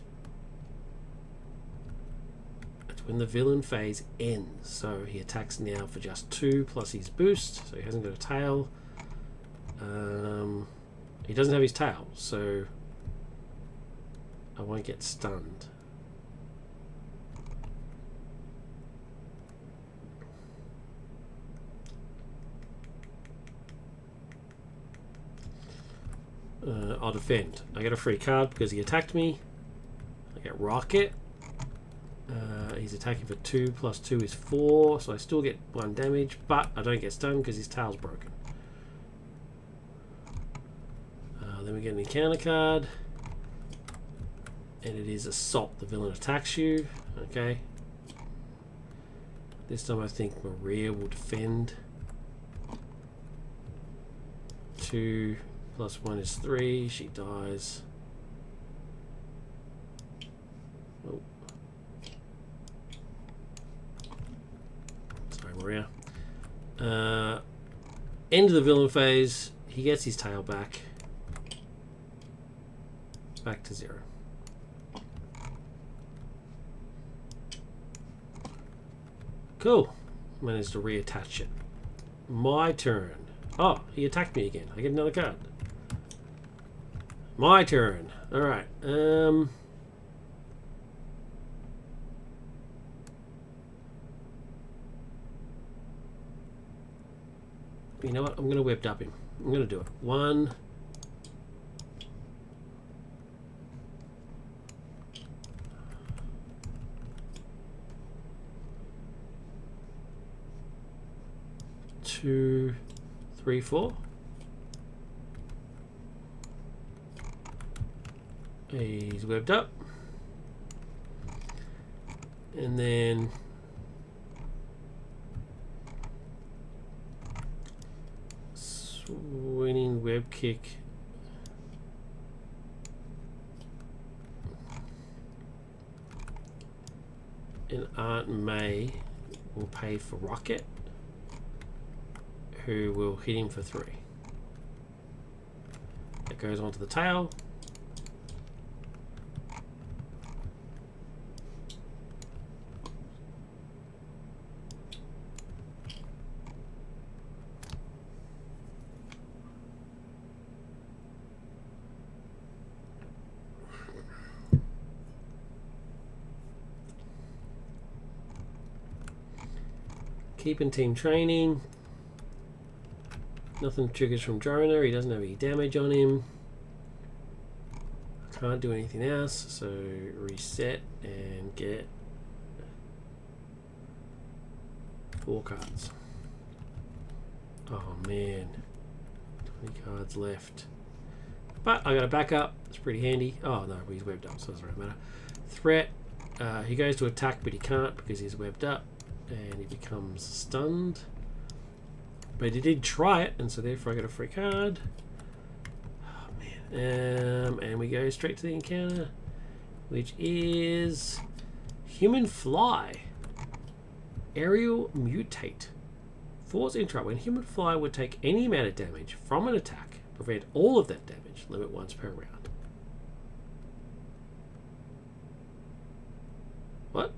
That's when the villain phase ends. So he attacks now for just 2 plus his boost. So he hasn't got a tail. He doesn't have his tail, so I won't get stunned. I'll defend. I get a free card because he attacked me. I get Rocket. He's attacking for 2 plus 2 is 4, so I still get 1 damage, but I don't get stunned because his tail's broken. Then we get an encounter card, and it is Assault. The villain attacks you. Okay. This time I think Maria will defend. 2 plus 1 is 3. She dies. Oh. Sorry, Maria. End of the villain phase. He gets his tail back. Back to 0. Cool. Managed to reattach it. My turn. Oh, he attacked me again. I get another card. My turn. Alright. You know what? I'm going to web up him. I'm going to do it. 1. 2, 3, 4. He's webbed up. And then swinging web kick. And Aunt May will pay for Rocket, who will hit him for 3. That goes onto the tail. Keeping team training. Nothing triggers from Jonah. He doesn't have any damage on him. Can't do anything else. So reset and get 4 cards. Oh man. Do How many cards left? But I got a backup. It's pretty handy. Oh no, he's webbed up, so it doesn't really matter. Threat. He goes to attack, but he can't because he's webbed up, and he becomes stunned. But he did try it, and so therefore I got a free card. Oh man. And we go straight to the encounter, which is Human Fly. Aerial Mutate. Force interrupt. When Human Fly would take any amount of damage from an attack, prevent all of that damage, limit once per round. What?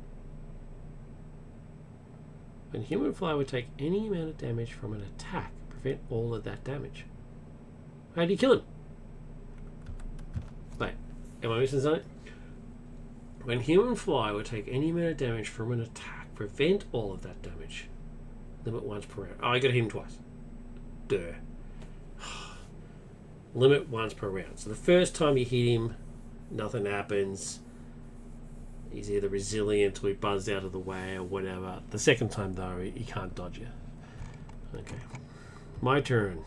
When Human Fly would take any amount of damage from an attack, prevent all of that damage. How do you kill him? Wait, am I missing something? When Human Fly would take any amount of damage from an attack, prevent all of that damage. Limit once per round. Oh, I gotta hit him twice. Duh. Limit once per round. So the first time you hit him, nothing happens. He's either resilient or he buzzed out of the way or whatever. The second time though, he can't dodge you. Okay. My turn.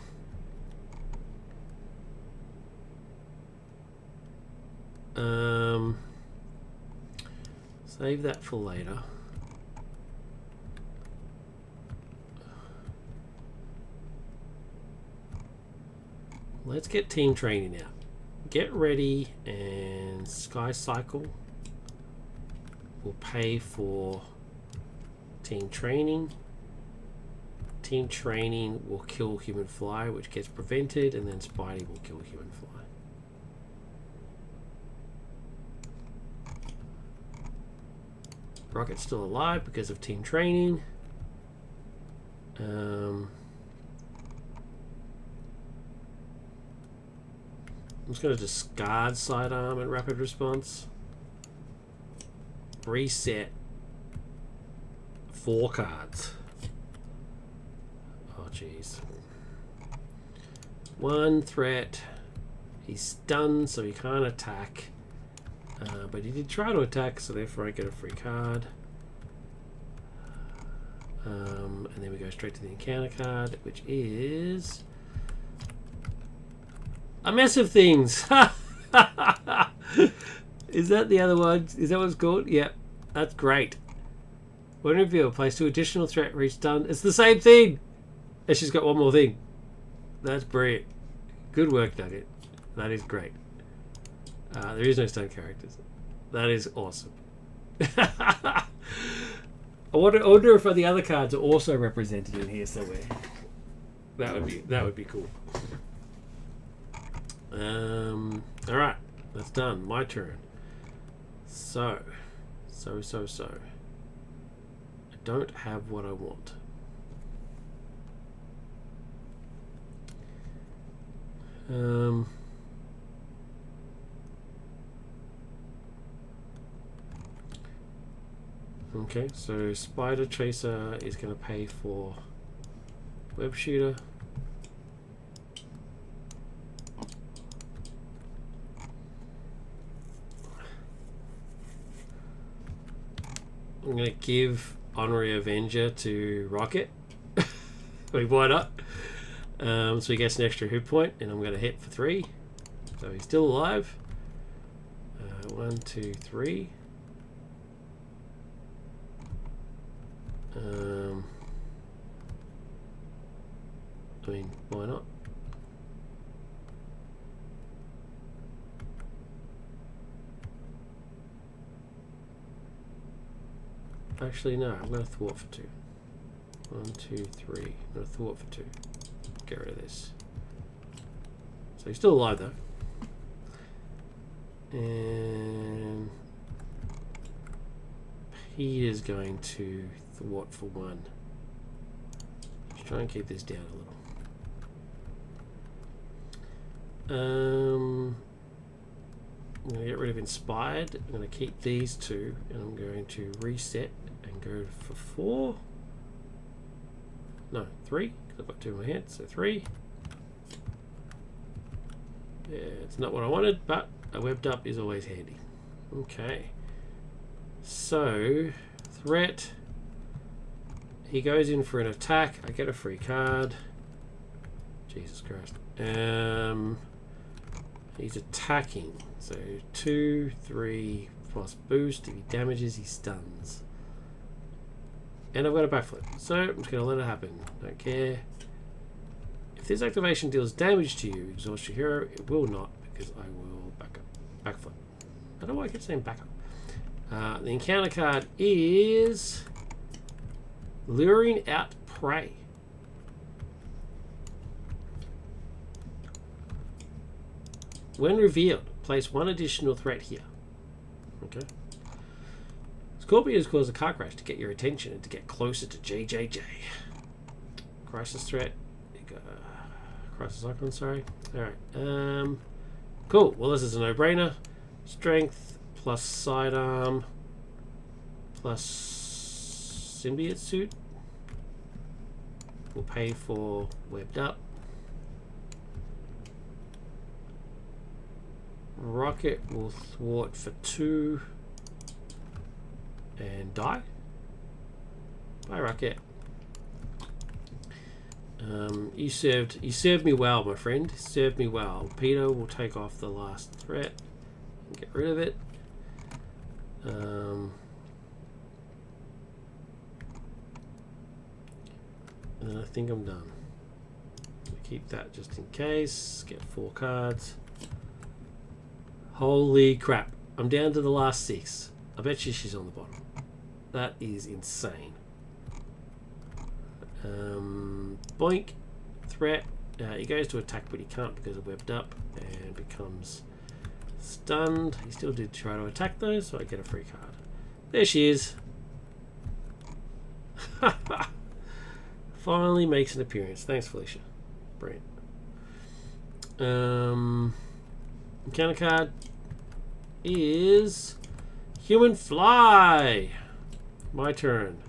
Save that for later. Let's get team training out. Get ready and Sky Cycle will pay for team training. Team training will kill Human Fly, which gets prevented, and then Spidey will kill Human Fly. Rocket's still alive because of team training. I'm just going to discard Sidearm and Rapid Response. Reset 4 cards. Oh, jeez. 1 threat. He's stunned, so he can't attack. But he did try to attack, so therefore I get a free card. And then we go straight to the encounter card, which is a Mess of Things. Is that the other one? Is that what it's called? Yeah, that's great. When revealed, place 2 additional threat for each stun. It's the same thing. And she's got one more thing. That's brilliant. Good work, Nugget. That is great. There is no stun characters. That is awesome. I wonder if the other cards are also represented in here somewhere. That would be cool. All right, that's done. My turn. So. I don't have what I want. Okay, so Spider Chaser is going to pay for Web Shooter. I'm going to give Honorary Avenger to Rocket. I mean, why not? So he gets an extra hit point, and I'm going to hit for 3. So he's still alive. 1, 2, 3. I mean, why not? Actually, no, I'm going to thwart for 2. 1, 2, 3. I'm going to thwart for 2. Get rid of this. So he's still alive though. And he is going to thwart for 1. Let's try and keep this down a little. I'm going to get rid of Inspired. I'm going to keep these 2, and I'm going to reset and go for 4. No, 3, because I've got 2 in my hand, so 3. Yeah, it's not what I wanted, but a webbed up is always handy. Okay. So, threat. He goes in for an attack. I get a free card. Jesus Christ. He's attacking. So 2, 3 plus boost. If he damages, he stuns. And I've got a backflip. So I'm just going to let it happen. Don't care. If this activation deals damage to you, exhaust your hero. It will not, because I will back up. Backflip. I don't know why I keep saying back up. The encounter card is Luring Out Prey. When revealed, place one additional threat here. Okay. Scorpions cause a car crash to get your attention and to get closer to JJJ. Crisis threat. Crisis icon, sorry. Alright. Cool. Well, this is a no-brainer. Strength plus sidearm plus symbiote suit. We'll pay for webbed up. Rocket will thwart for 2 and die. Bye, Rocket. You served me well, my friend. Served me well. Peter will take off the last threat and get rid of it. And then I think I'm done. Keep that just in case. Get 4 cards. Holy crap. I'm down to the last 6. I bet you she's on the bottom. That is insane. Boink. Threat. He goes to attack, but he can't because of webbed up and becomes stunned. He still did try to attack though, so I get a free card. There she is. Finally makes an appearance. Thanks, Felicia. Brilliant. Encounter card is Human Fly. My turn.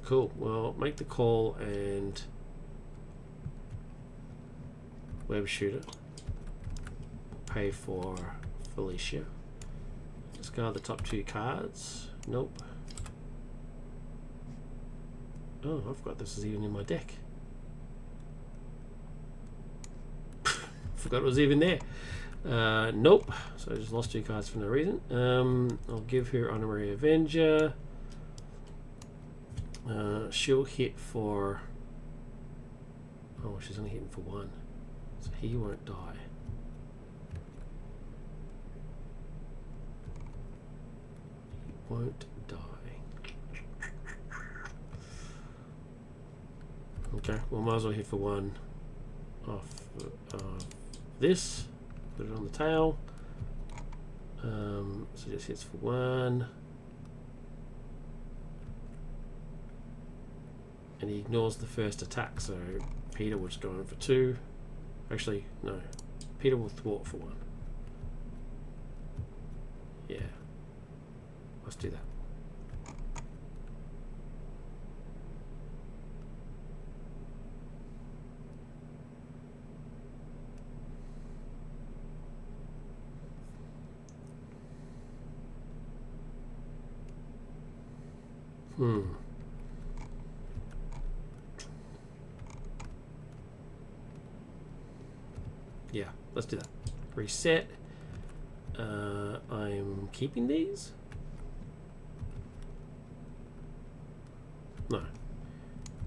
Cool. Well, make the call and web shooter. Pay for Felicia. Discard the top 2 cards. Nope. Oh, I forgot this is even in my deck. Forgot it was even there. Nope. So I just lost 2 cards for no reason. I'll give her Honorary Avenger. She'll hit for... Oh, she's only hitting for 1. So he won't die. He won't die. Okay, well, might as well hit for 1 off this. Put it on the tail. So just hits for 1. And he ignores the first attack, so Peter will just go in for 2. Actually, no. Peter will thwart for 1. Yeah. Let's do that. Yeah, let's do that. Reset. I'm keeping these? No.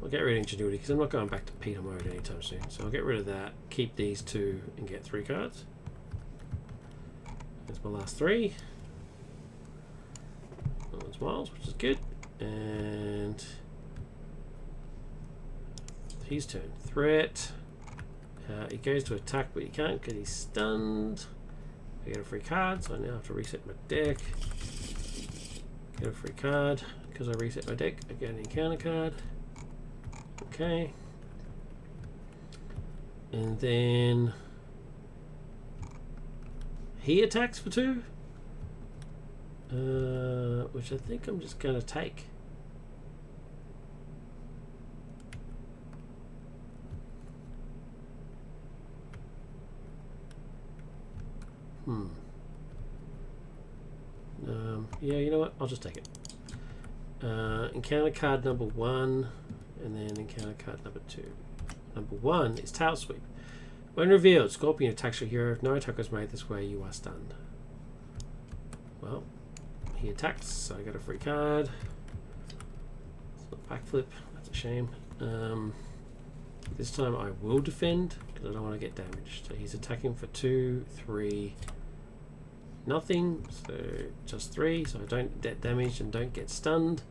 I'll get rid of Ingenuity because I'm not going back to Peter mode anytime soon. So I'll get rid of that, keep these 2 and get 3 cards. That's my last 3. That one's Miles, which is good. And his turn. Threat. He goes to attack, but he can't because he's stunned. I get a free card, so I now have to reset my deck. Get a free card. Because I reset my deck, I get an encounter card. Okay. And then he attacks for 2. Which I think I'm just going to take. Yeah, you know what? I'll just take it. Encounter card number 1, and then encounter card number 2. Number 1 is Tail Sweep. When revealed, Scorpion attacks your hero. If no attack was made this way, you are stunned. Well, he attacks, so I get a free card. It's not backflip, that's a shame. This time I will defend, because I don't want to get damaged. So he's attacking for 2, 3, nothing, so just 3, so I don't get damaged and don't get stunned.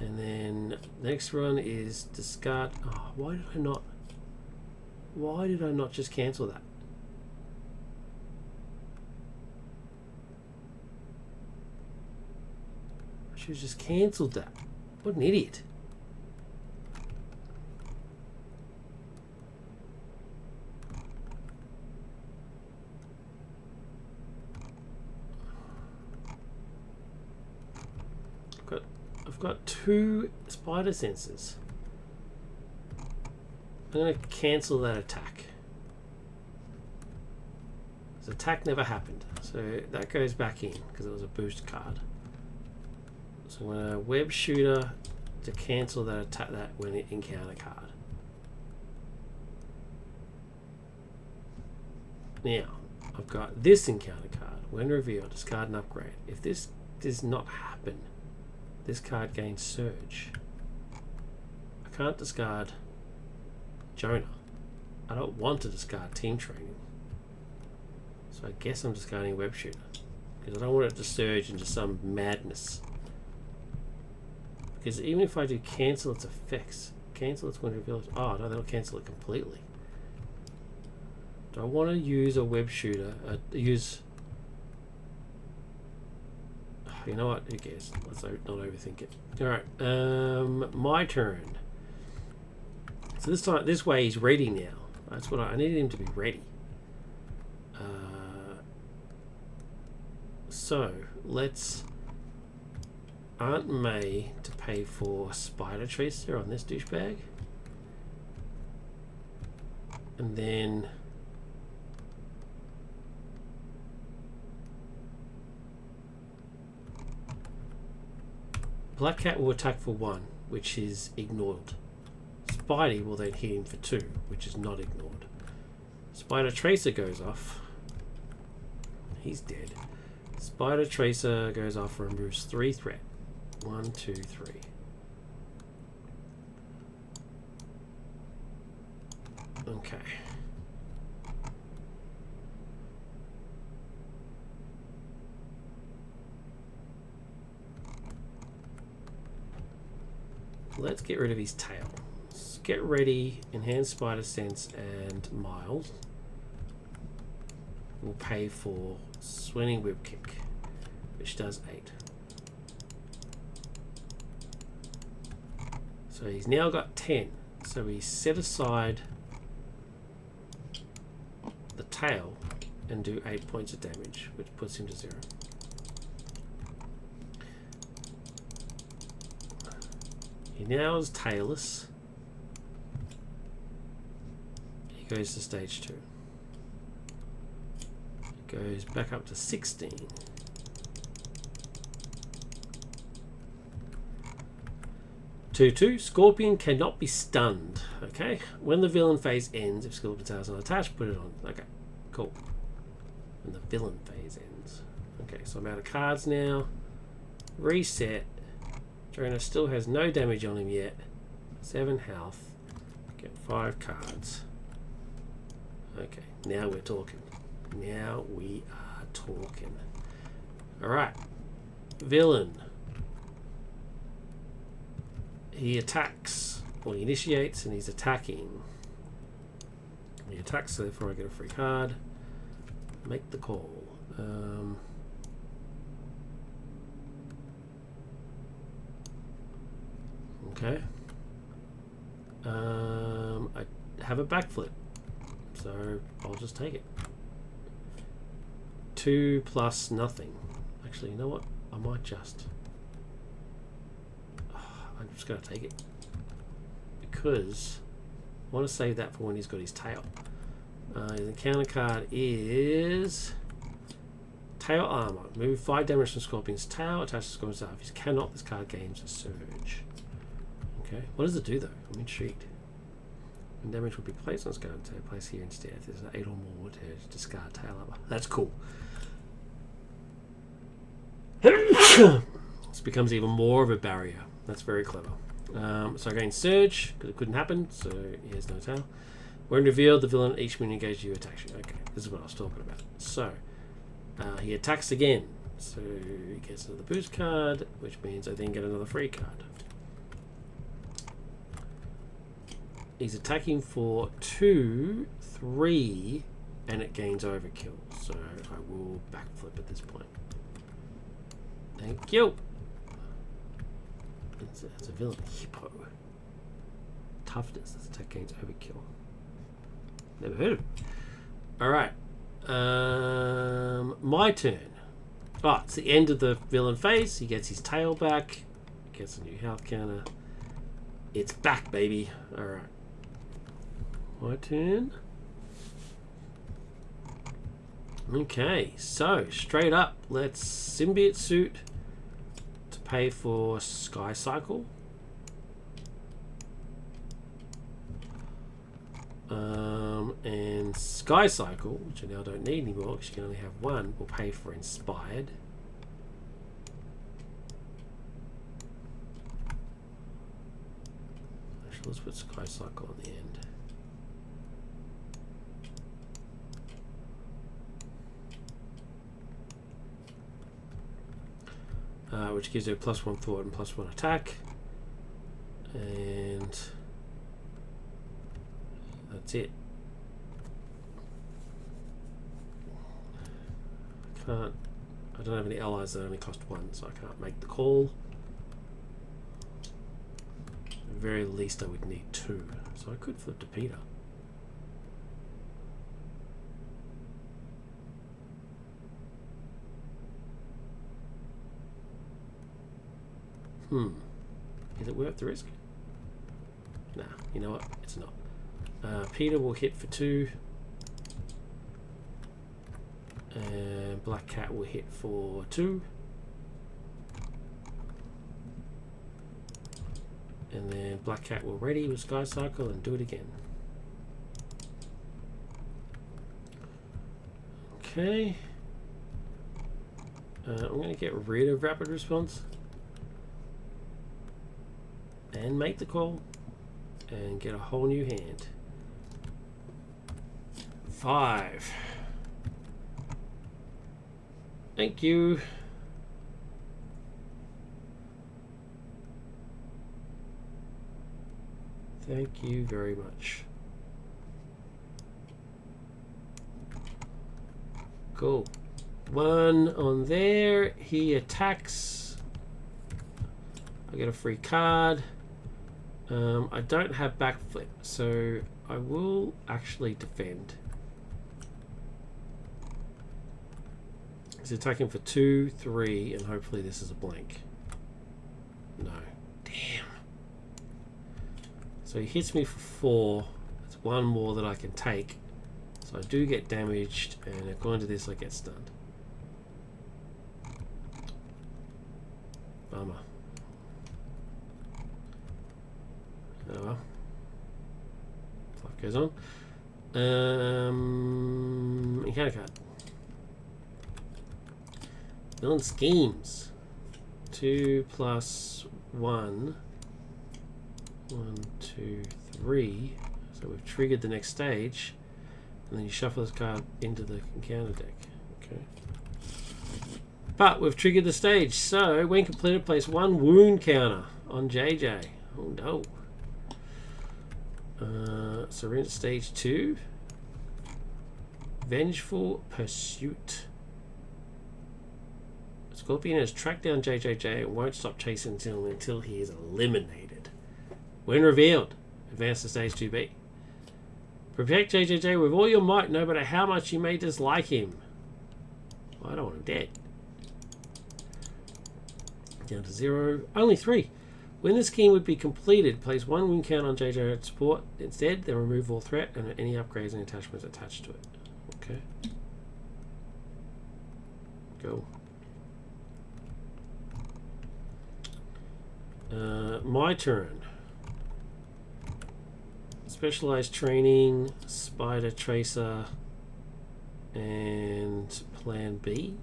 And then the next one is discard. Oh, why did I not just cancel that? I should have just cancelled that. What an idiot. I've got 2 spider sensors. I'm going to cancel that attack. This attack never happened, so that goes back in because it was a boost card. So I'm going to web shooter to cancel that attack, that when it encounter card. Now I've got this encounter card. When revealed, discard and upgrade. If this does not happen, this card gains Surge. I can't discard Jonah. I don't want to discard Team Training. So I guess I'm discarding Web Shooter. Because I don't want it to surge into some madness. Because even if I do cancel its effects, cancel its when revealed. Oh no, that'll cancel it completely. Do I want to use a Web Shooter? You know what? Who cares? Let's not overthink it. Alright, my turn. So this way he's ready now. That's what I needed him to be ready. So let's Aunt May to pay for Spider Tracer on this douchebag. And then Black Cat will attack for 1, which is ignored. Spidey will then hit him for 2, which is not ignored. Spider Tracer goes off. He's dead. Spider Tracer goes off and removes 3 threat. 1, 2, 3. Okay. Let's get rid of his tail. Let's get ready, enhance spider sense and mild. We'll pay for swinging whip kick, which does 8. So he's now got 10. So we set aside the tail and do 8 points of damage, which puts him to 0. He now is tailless. He goes to stage 2. He goes back up to 16. Two. Scorpion cannot be stunned. Okay. When the villain phase ends, if Scorpion tails not attached, put it on. Okay. Cool. When the villain phase ends. Okay. So I'm out of cards now. Reset. Jonah still has no damage on him yet. 7 health. Get 5 cards. Okay, now we're talking. Now we are talking. Alright. Villain. He attacks. Well, he initiates and he's attacking. He attacks, so therefore I get a free card. Make the call. Okay. I have a backflip, so I'll just take it. 2 plus nothing. Actually, you know what? I might just. I'm just going to take it because I want to save that for when he's got his tail. His encounter card is Tail armor. Move 5 damage from Scorpion's tail. Attach to Scorpion's tail. If you cannot, this card gains a surge. Okay. What does it do though? I'm intrigued. When damage will be placed on this card, take place here instead. If there's an 8 or more to discard tail armor. That's cool. This becomes even more of a barrier. That's very clever. So I gain surge because it couldn't happen. So he has no tail. When revealed, the villain each minute engaged you attacks you. Okay, this is what I was talking about. So he attacks again. So he gets another boost card, which means I then get another free card. He's attacking for 2, 3, and it gains overkill. So I will backflip at this point. Thank you. It's a villain. Hippo. Toughness. This attack gains overkill. Never heard of it. Alright. My turn. Oh, it's the end of the villain phase. He gets his tail back. Gets a new health counter. It's back, baby. Alright. My turn. Okay, so straight up, let's symbiote suit to pay for Sky Cycle. And Sky Cycle, which I now don't need anymore because you can only have one, will pay for Inspired. Actually, let's put Sky Cycle on the end. Which gives you a +1 thought and +1 attack. And that's it. I don't have any allies that only cost 1, so I can't make the call. At the very least I would need 2, so I could flip to Peter. Is it worth the risk? Nah, you know what? It's not. Peter will hit for 2. And Black Cat will hit for 2. And then Black Cat will ready with Sky Cycle and do it again. Okay. I'm going to get rid of Rapid Response. And make the call. And get a whole new hand. 5. Thank you. Thank you very much. Cool. 1 on there. He attacks. I get a free card. I don't have backflip, so I will actually defend. He's attacking for 2, 3, and hopefully this is a blank. No. Damn. So he hits me for 4. It's 1 more that I can take. So I do get damaged, and according to this, I get stunned. Bummer. Oh well. Life goes on. Encounter card. Villain schemes. 2 plus 1. 1, 2, 3. So we've triggered the next stage. And then you shuffle this card into the encounter deck. Okay. But we've triggered the stage. So when completed, place 1 wound counter on JJ. Oh no. So we're in stage 2. Vengeful Pursuit. Scorpion has tracked down JJJ and won't stop chasing him until he is eliminated. When revealed, advance to stage 2B. Protect JJJ with all your might, no matter how much you may dislike him. I don't want him dead. Down to 0. Only 3. When the scheme would be completed, place 1 win count on JJJ support. Instead, then remove all threat and any upgrades and attachments attached to it. Okay. Go. My turn. Specialized training, spider tracer, and plan B.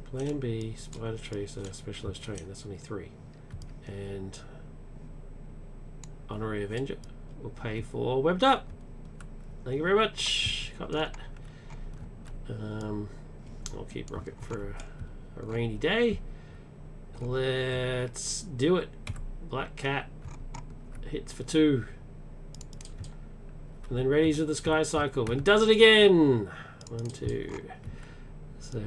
Plan B, spider tracer, specialized training. That's only 3. And honorary avenger will pay for webbed up. Thank you very much. Got that. I'll keep rocket for a rainy day. Let's do it. Black cat hits for 2. And then readies with the sky cycle and does it again. 1, 2. So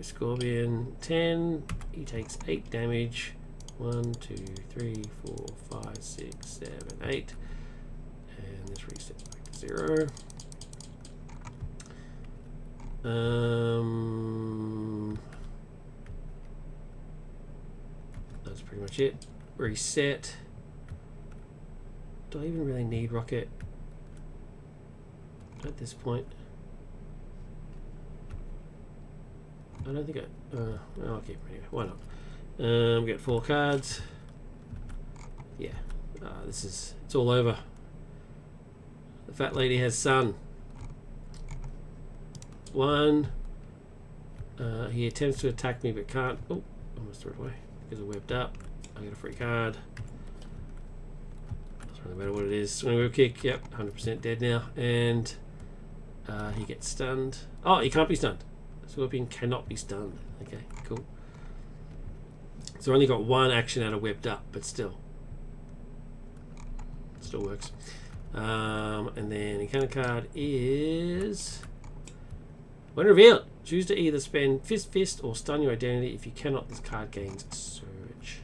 Scorpion 10. He takes 8 damage. 1, 2, 3, 4, 5, 6, 7, 8. And this resets back to 0. That's pretty much it. Reset. Do I even really need rocket at this point? I don't think I'll keep it anyway. Why not? Get 4 cards. Yeah, it's all over. The fat lady has son. 1. He attempts to attack me but can't. Oh, almost threw it away because I webbed up. I get a free card. Doesn't really matter what it is. Swing web kick. Yep, 100% dead now. And he gets stunned. Oh, he can't be stunned. Scorpion cannot be stunned. Okay, cool. So I only got 1 action out of webbed up, but still works. And then encounter card is when revealed, choose to either spend fist or stun your identity. If you cannot, this card gains surge.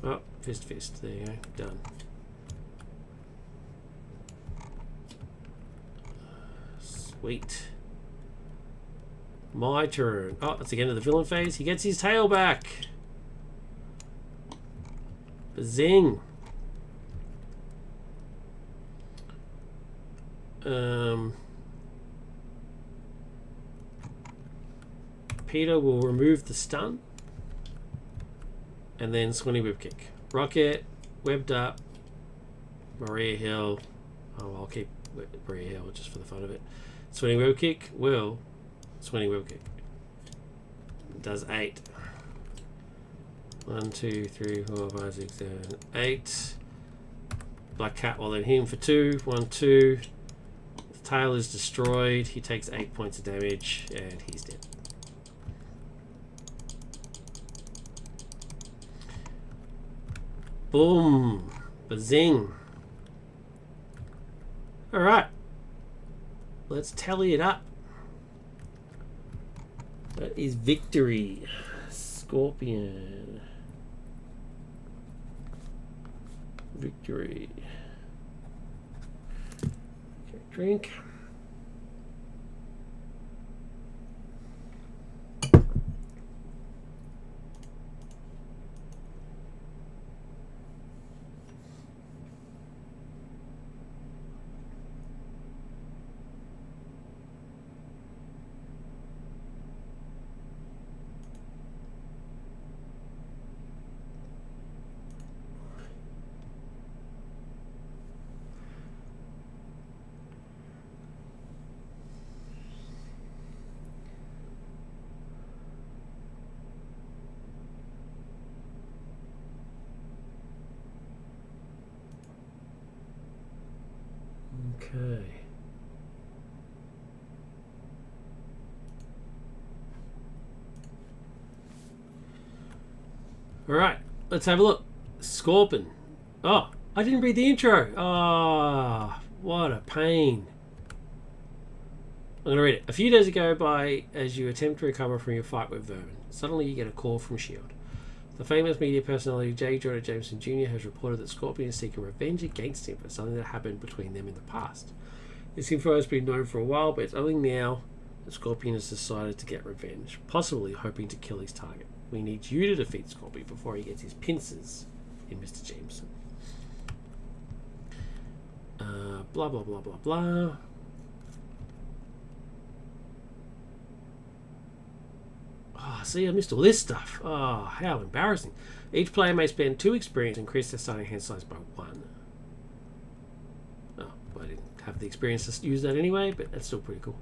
Oh, fist. There you go. Done. Sweet. My turn. Oh, that's the end of the villain phase. He gets his tail back. Zing. Peter will remove the stun. And then Swinny Whip Kick. Rocket, webbed up. Maria Hill. Oh, I'll keep Maria Hill just for the fun of it. Swinny Whip Kick will Swinny Whip Kick. Does 8. 1, 2, 3, 4, 5, 6, 7, 8. Black Cat will then hit him for 2. 1, 2. The tail is destroyed. He takes 8 points of damage and he's dead. Boom. Bazing. Alright. Let's tally it up. That is victory. Scorpion. Victory. Okay, drink. Okay. All right, let's have a look. Scorpion. Oh, I didn't read the intro. Ah, oh, what a pain. I'm going to read it. A few days ago, as you attempt to recover from your fight with Vermin, suddenly you get a call from S.H.I.E.L.D. The famous media personality J. Jonah Jameson Jr. has reported that Scorpion is seeking revenge against him for something that happened between them in the past. This info has been known for a while, but it's only now that Scorpion has decided to get revenge, possibly hoping to kill his target. We need you to defeat Scorpion before he gets his pincers in Mr. Jameson. Blah, blah, blah, blah, blah. see, I missed all this stuff. Oh, how embarrassing. Each player may spend 2 experience and increase their starting hand size by 1. Oh, I didn't have the experience to use that anyway, but that's still pretty cool.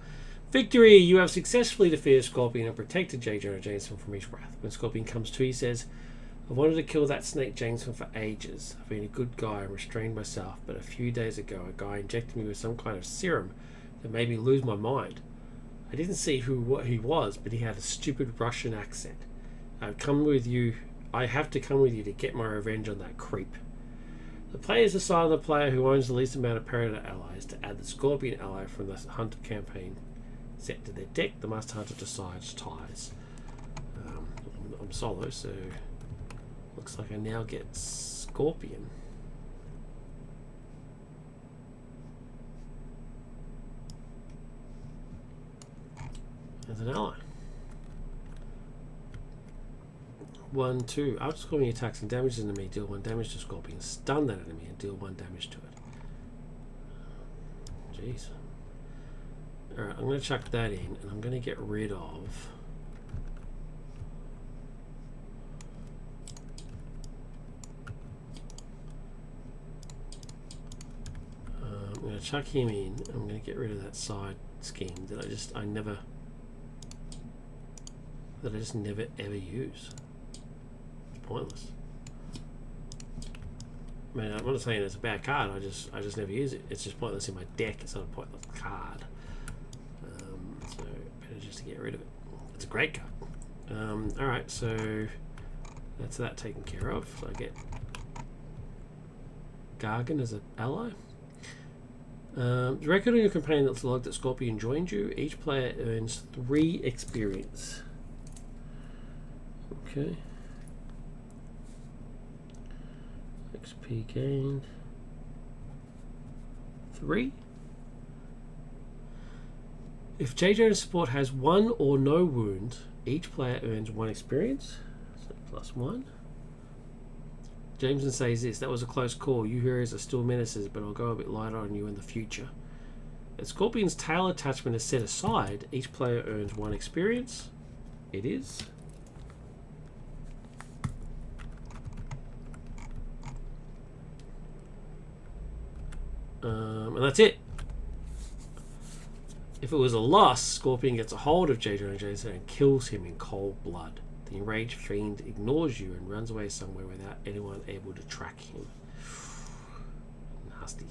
Victory! You have successfully defeated Scorpion and protected J. Jonah Jameson from each wrath. When Scorpion comes to, he says, I wanted to kill that snake Jameson for ages. I've been a good guy and restrained myself, but a few days ago a guy injected me with some kind of serum that made me lose my mind. I didn't see what he was, but he had a stupid Russian accent. I have to come with you to get my revenge on that creep. The players decide on the player who owns the least amount of Predator allies to add the Scorpion ally from the Hunter campaign set to their deck. The Master Hunter decides ties. I'm solo, so looks like I now get Scorpion. As an ally. 1, 2. After Scorpion attacks and damages an enemy, deal 1 damage to Scorpion. Stun that enemy and deal 1 damage to it. Jeez. Alright, I'm going to chuck that in and I'm going to get rid of... I'm going to chuck him in. I'm going to get rid of that side scheme that I just never ever use. It's pointless. I mean, I'm not saying it's a bad card. I just never use it. It's just pointless in my deck. It's not a pointless card. So better just to get rid of it. It's a great card. All right, so that's that taken care of. So I get Gargan as an ally. Record on your companion that's logged that Scorpion joined you. Each player earns 3 experience. Okay. XP gained. 3. If J. Jonah's support has 1 or no wounds, each player earns 1 experience. So +1. Jameson says this, that was a close call. You heroes are still menaces, but I'll go a bit lighter on you in the future. If Scorpion's tail attachment is set aside, each player earns 1 experience. It is. And that's it. If it was a loss, Scorpion gets a hold of J. Jonah Jameson and kills him in cold blood. The enraged fiend ignores you and runs away somewhere without anyone able to track him. Nasty.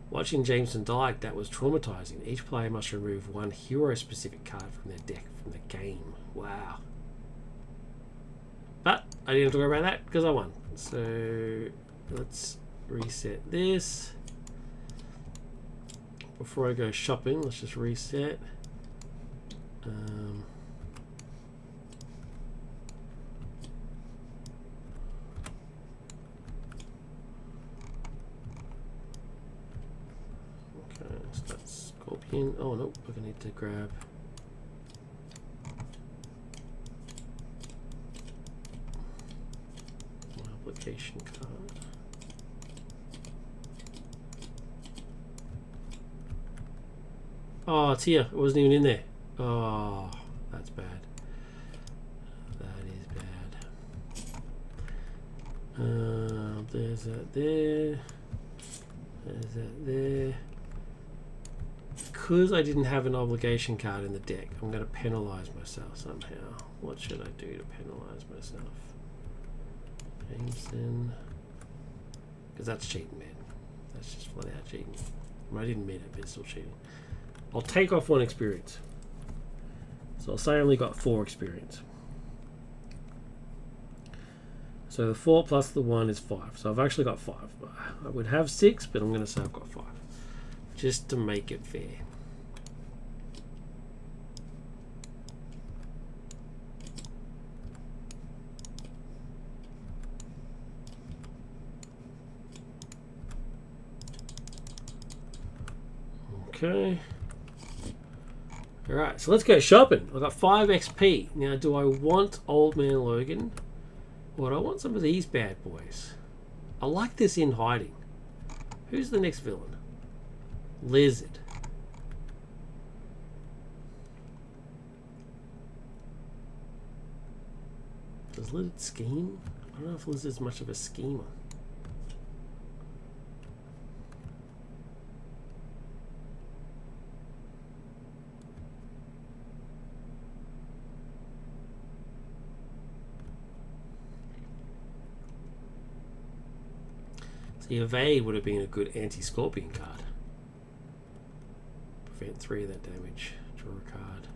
Watching Jameson die like that was traumatizing. Each player must remove 1 hero-specific card from their deck from the game. Wow. But I didn't have to worry about that because I won. So let's reset this. Before I go shopping, let's just reset. Okay, so that's Scorpion. Oh nope, we're gonna need to grab my application card. Oh, it's here. It wasn't even in there. Oh, that's bad. That is bad. There's that there. There's that there. Because I didn't have an obligation card in the deck, I'm going to penalise myself somehow. What should I do to penalise myself? Jameson. Because that's cheating, man. That's just flat out cheating. I didn't mean it, but it's still cheating. I'll take off 1 experience. So I'll say I only got 4 experience. So the 4 plus the 1 is 5. So I've actually got 5. I would have 6, but I'm going to say I've got 5. Just to make it fair. Okay. Alright, so let's go shopping. I've got 5 XP. Now, do I want Old Man Logan? Or do I want some of these bad boys? I like this in hiding. Who's the next villain? Lizard. Does Lizard scheme? I don't know if Lizard's much of a schemer. See, Evade would have been a good anti-Scorpion card. Prevent 3 of that damage. Draw a card.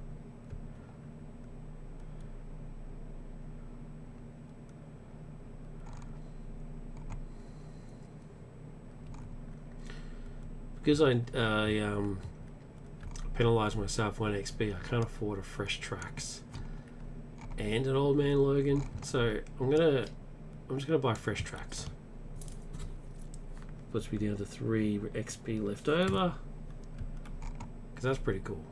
Because I penalised myself 1 XP, I can't afford a Fresh Tracks and an Old Man Logan. So I'm just gonna buy Fresh Tracks. Puts me down to 3 XP left over, because that's pretty cool.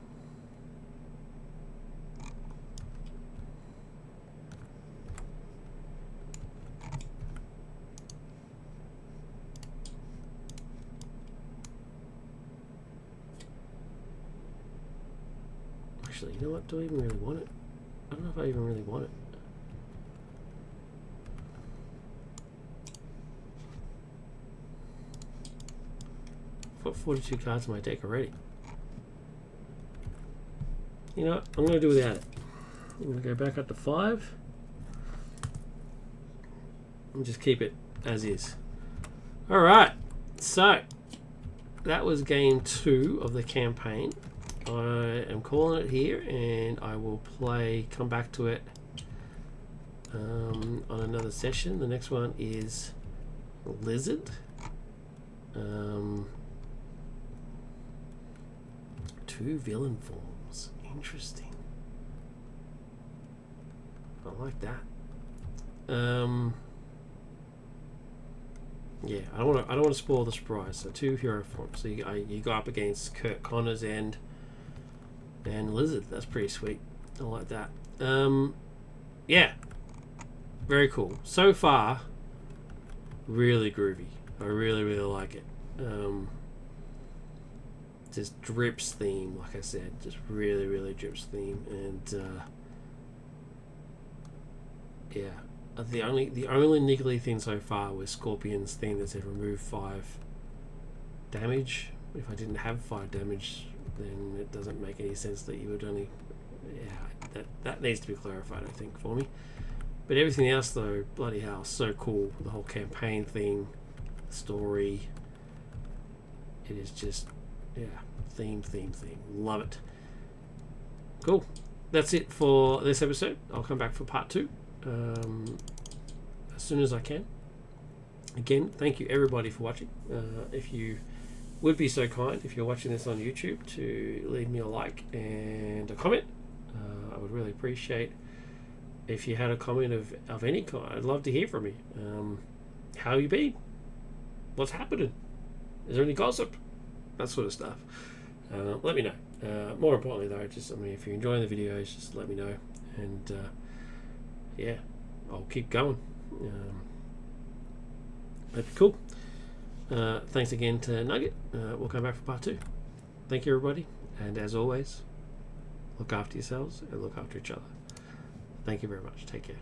Actually, you know what? Do I even really want it? I don't know if I even really want it. I've got 42 cards in my deck already. You know what? I'm going to do without it. I'm going to go back up to 5. And just keep it as is. Alright. So, that was game 2 of the campaign. I am calling it here, and I will come back to it on another session. The next one is Lizard. 2 villain forms. Interesting. I like that. Yeah, I don't want to spoil the surprise. So 2 hero forms. So you go up against Kurt Connors and Lizard. That's pretty sweet. I like that. Yeah, very cool. So far, really groovy. I really like it. Just drips theme, like I said, just really drips theme, and yeah. The only niggly thing so far was Scorpion's thing that said remove 5 damage. If I didn't have 5 damage, then it doesn't make any sense that you would only. Yeah, that needs to be clarified, I think, for me. But everything else, though, bloody hell, so cool. The whole campaign thing, the story. It is just, yeah, theme. Love it. Cool. That's it for this episode. I'll come back for part 2 as soon as I can. Again, thank you everybody for watching. If you would be so kind, if you're watching this on YouTube, to leave me a like and a comment. I would really appreciate if you had a comment of any kind. I'd love to hear from you. How you been? What's happening? Is there any gossip? That sort of stuff. Let me know. More importantly, though, if you're enjoying the videos, just let me know. And yeah, I'll keep going. That'd be cool. Thanks again to Nugget. We'll come back for part 2. Thank you, everybody. And as always, look after yourselves and look after each other. Thank you very much. Take care.